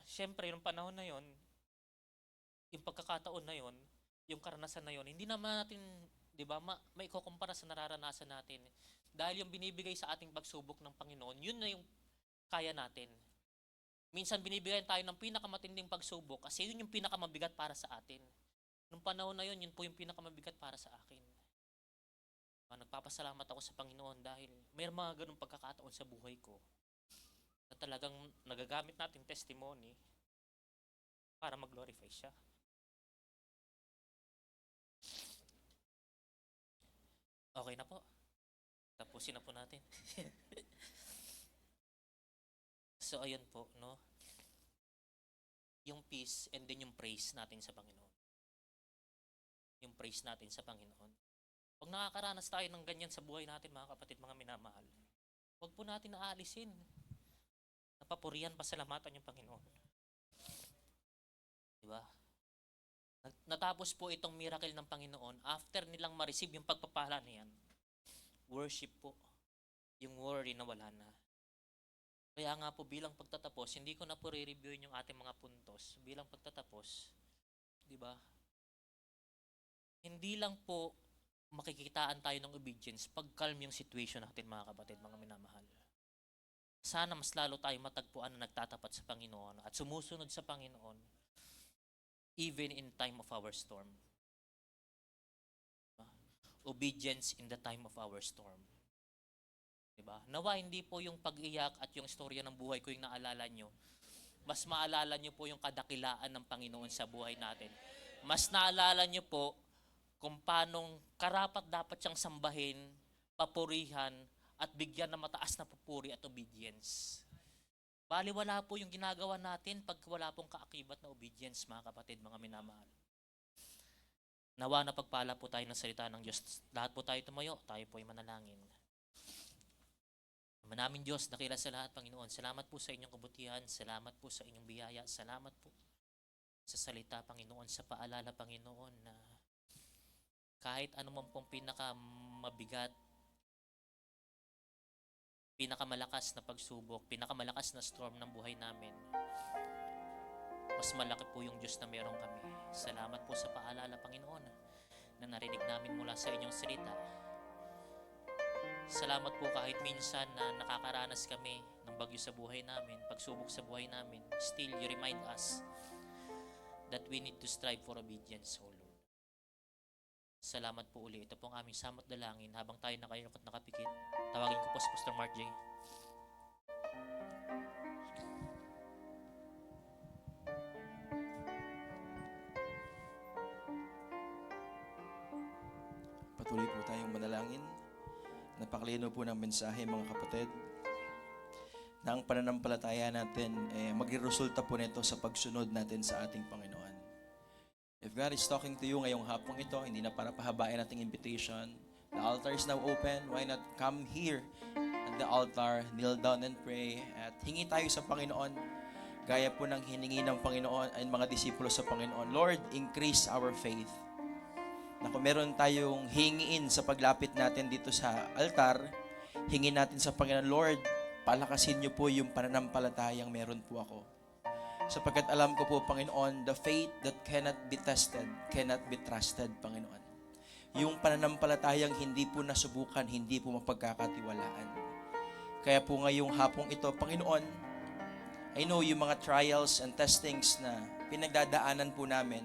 siyempre, nung panahon na yun, yung pagkakataon na yun, yung karanasan na yun, hindi naman natin, di ba, may kukumpara sa nararanasan natin. Dahil yung binibigay sa ating pagsubok ng Panginoon, yun na yung kaya natin. Minsan binibigyan tayo ng pinakamatinding pagsubok kasi yun yung pinakamabigat para sa atin. Nung panahon na yun, yun po yung pinakamabigat para sa akin. Nagpapasalamat ako sa Panginoon dahil may mga ganung pagkakataon sa buhay ko na talagang nagagamit natin testimony para mag-glorify siya. Okay na po. Tapusin na po natin. So, ayun po, no? Yung peace and then yung praise natin sa Panginoon. Yung praise natin sa Panginoon. Pag nakakaranas tayo ng ganyan sa buhay natin, mga kapatid, mga minamahal, huwag po natin aalisin. Napapurihan, pasalamatan yung Panginoon. Diba? Natapos po itong miracle ng Panginoon, after nilang ma-receive yung pagpapala na yan, worship po. Yung worry na wala na. Kaya nga po bilang pagtatapos, hindi ko na po re-reviewin yung ating mga puntos. Bilang pagtatapos, diba? Hindi lang po makikitaan tayo ng obedience pag calm yung situation natin, mga kapatid, mga minamahal. Sana mas lalo tayo matagpuan na nagtatapat sa Panginoon at sumusunod sa Panginoon even in time of our storm. Obedience in the time of our storm. Diba? Nawa hindi po yung pag-iyak at yung istorya ng buhay ko yung naalala nyo. Mas maalala nyo po yung kadakilaan ng Panginoon sa buhay natin. Mas naalala nyo po kung paanong karapat dapat siyang sambahin, papurihan, at bigyan ng mataas na papuri at obedience. Baliwala po yung ginagawa natin pag wala pong kaakibat na obedience, mga kapatid, mga minamahal. Nawa na pagpala po tayo ng salita ng Diyos. Lahat po tayo tumayo, tayo po ay manalangin. Manaming Diyos, dakila sa lahat, Panginoon. Salamat po sa inyong kabutihan, salamat po sa inyong biyaya, salamat po sa salita, Panginoon, sa paalala, Panginoon, na kahit anuman pong pinakamabigat, pinakamalakas na pagsubok, pinakamalakas na storm ng buhay namin, mas malaki po yung Diyos na meron kami. Salamat po sa paalala, Panginoon, na narinig namin mula sa inyong salita. Salamat po kahit minsan na nakakaranas kami ng bagyo sa buhay namin, pagsubok sa buhay namin, still you remind us that we need to strive for obedience, O Lord. Salamat po uli. Ito pong aming samot dalangin habang tayo nakayunok at nakapikit. Tawagin ko po si Pastor Mark J. Patuloy po tayong manalangin. Napakalino po ng mensahe, mga kapatid, na ang pananampalataya natin magresulta po nito sa pagsunod natin sa ating Panginoon. If God is talking to you ngayong hapong ito, hindi na para pahabain nating invitation. The altar is now open. Why not come here at the altar, kneel down and pray, at hingi tayo sa Panginoon, gaya po ng hiningi ng Panginoon ay mga disipulo sa Panginoon. Lord, increase our faith. Na kung meron tayong hingiin sa paglapit natin dito sa altar, hingin natin sa Panginoon, Lord, palakasin niyo po yung pananampalatayang meron po ako. Sapagkat alam ko po, Panginoon, the faith that cannot be tested, cannot be trusted, Panginoon. Yung pananampalatayang hindi po nasubukan, hindi po mapagkakatiwalaan. Kaya po ngayong hapong ito, Panginoon, I know yung mga trials and testings na pinagdadaanan po namin,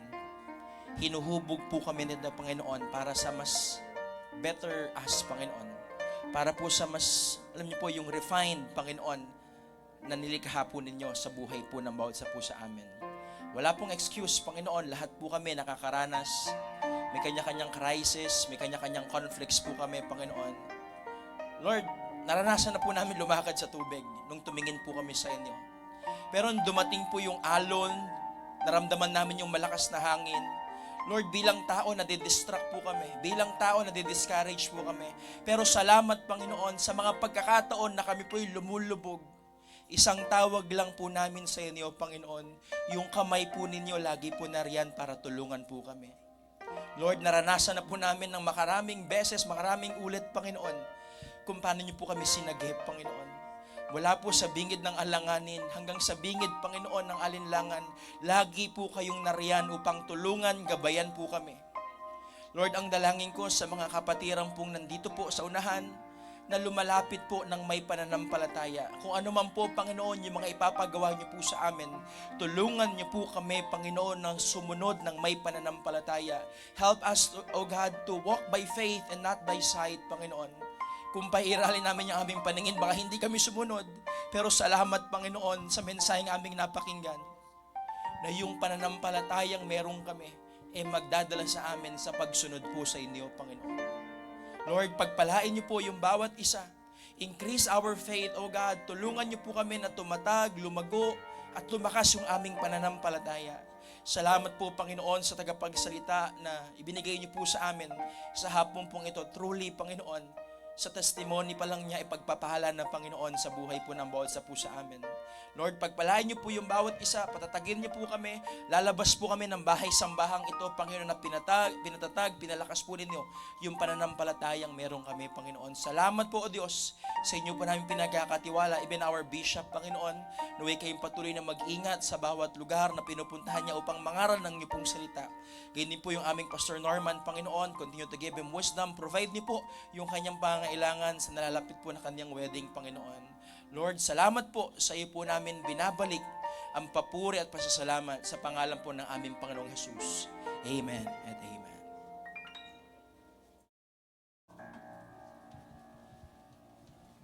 hinuhubog po kami nito, Panginoon, para sa mas better us, Panginoon. Para po sa mas, alam niyo po, yung refined, Panginoon, na nilikha po ninyo sa buhay po ng bawat isa po sa amin. Wala pong excuse, Panginoon. Lahat po kami nakakaranas. May kanya-kanyang crisis, may kanya-kanyang conflicts po kami, Panginoon. Lord, naranasan na po namin lumakad sa tubig nung tumingin po kami sa inyo. Pero nung dumating po yung alon, naramdaman namin yung malakas na hangin. Lord, bilang tao, nadidistract po kami. Bilang tao, nadidiscourage po kami. Pero salamat, Panginoon, sa mga pagkakataon na kami po'y lumulubog. Isang tawag lang po namin sa inyo, Panginoon, yung kamay po ninyo lagi po nariyan para tulungan po kami. Lord, naranasan na po namin ng makaraming beses, makaraming ulit, Panginoon, kung paano niyo po kami sinagip, Panginoon. Mula po sa bingid ng alanganin hanggang sa bingid, Panginoon, ng alinlangan, lagi po kayong nariyan upang tulungan, gabayan po kami. Lord, ang dalangin ko sa mga kapatiran pong nandito po sa unahan, na lumalapit po ng may pananampalataya. Kung ano man po, Panginoon, yung mga ipapagawa niyo po sa amin, tulungan niyo po kami, Panginoon, ng sumunod ng may pananampalataya. Help us, O God, to walk by faith and not by sight, Panginoon. Kung pairalin namin yung aming paningin, baka hindi kami sumunod. Pero salamat, Panginoon, sa mensaheng aming napakinggan, na yung pananampalatayang meron kami, magdadala sa amin sa pagsunod po sa inyo, Panginoon. Lord, pagpalain niyo po yung bawat isa. Increase our faith, O God. Tulungan niyo po kami na tumatag, lumago, at lumakas yung aming pananampalataya. Salamat po, Panginoon, sa tagapagsalita na ibinigay niyo po sa amin sa hapon pong ito. Truly, Panginoon, sa testimony pa lang niya, ipagpapahala na, Panginoon, sa buhay po ng bawat isa po sa amin. Lord, pagpalain niyo po yung bawat isa, patatagin niyo po kami, lalabas po kami ng bahay-sambahang ito, Panginoon, na pinatatag, pinalakas po ninyo yung pananampalatayang meron kami, Panginoon. Salamat po, O Diyos, sa inyo po namin pinagkakatiwala, even our bishop, Panginoon, naway kayong patuloy na mag-ingat sa bawat lugar na pinupuntahan niya upang mangaral ng niyo pong salita. Ganyan din po yung aming Pastor Norman, Panginoon, continue to give him wisdom, provide niyo po yung kanyang pangailangan sa nalalapit po na kanyang wedding, Panginoon. Lord, salamat po sa iyo po namin binabalik ang papuri at pasasalamat sa pangalan po ng aming Panginoong Jesus. Amen at amen.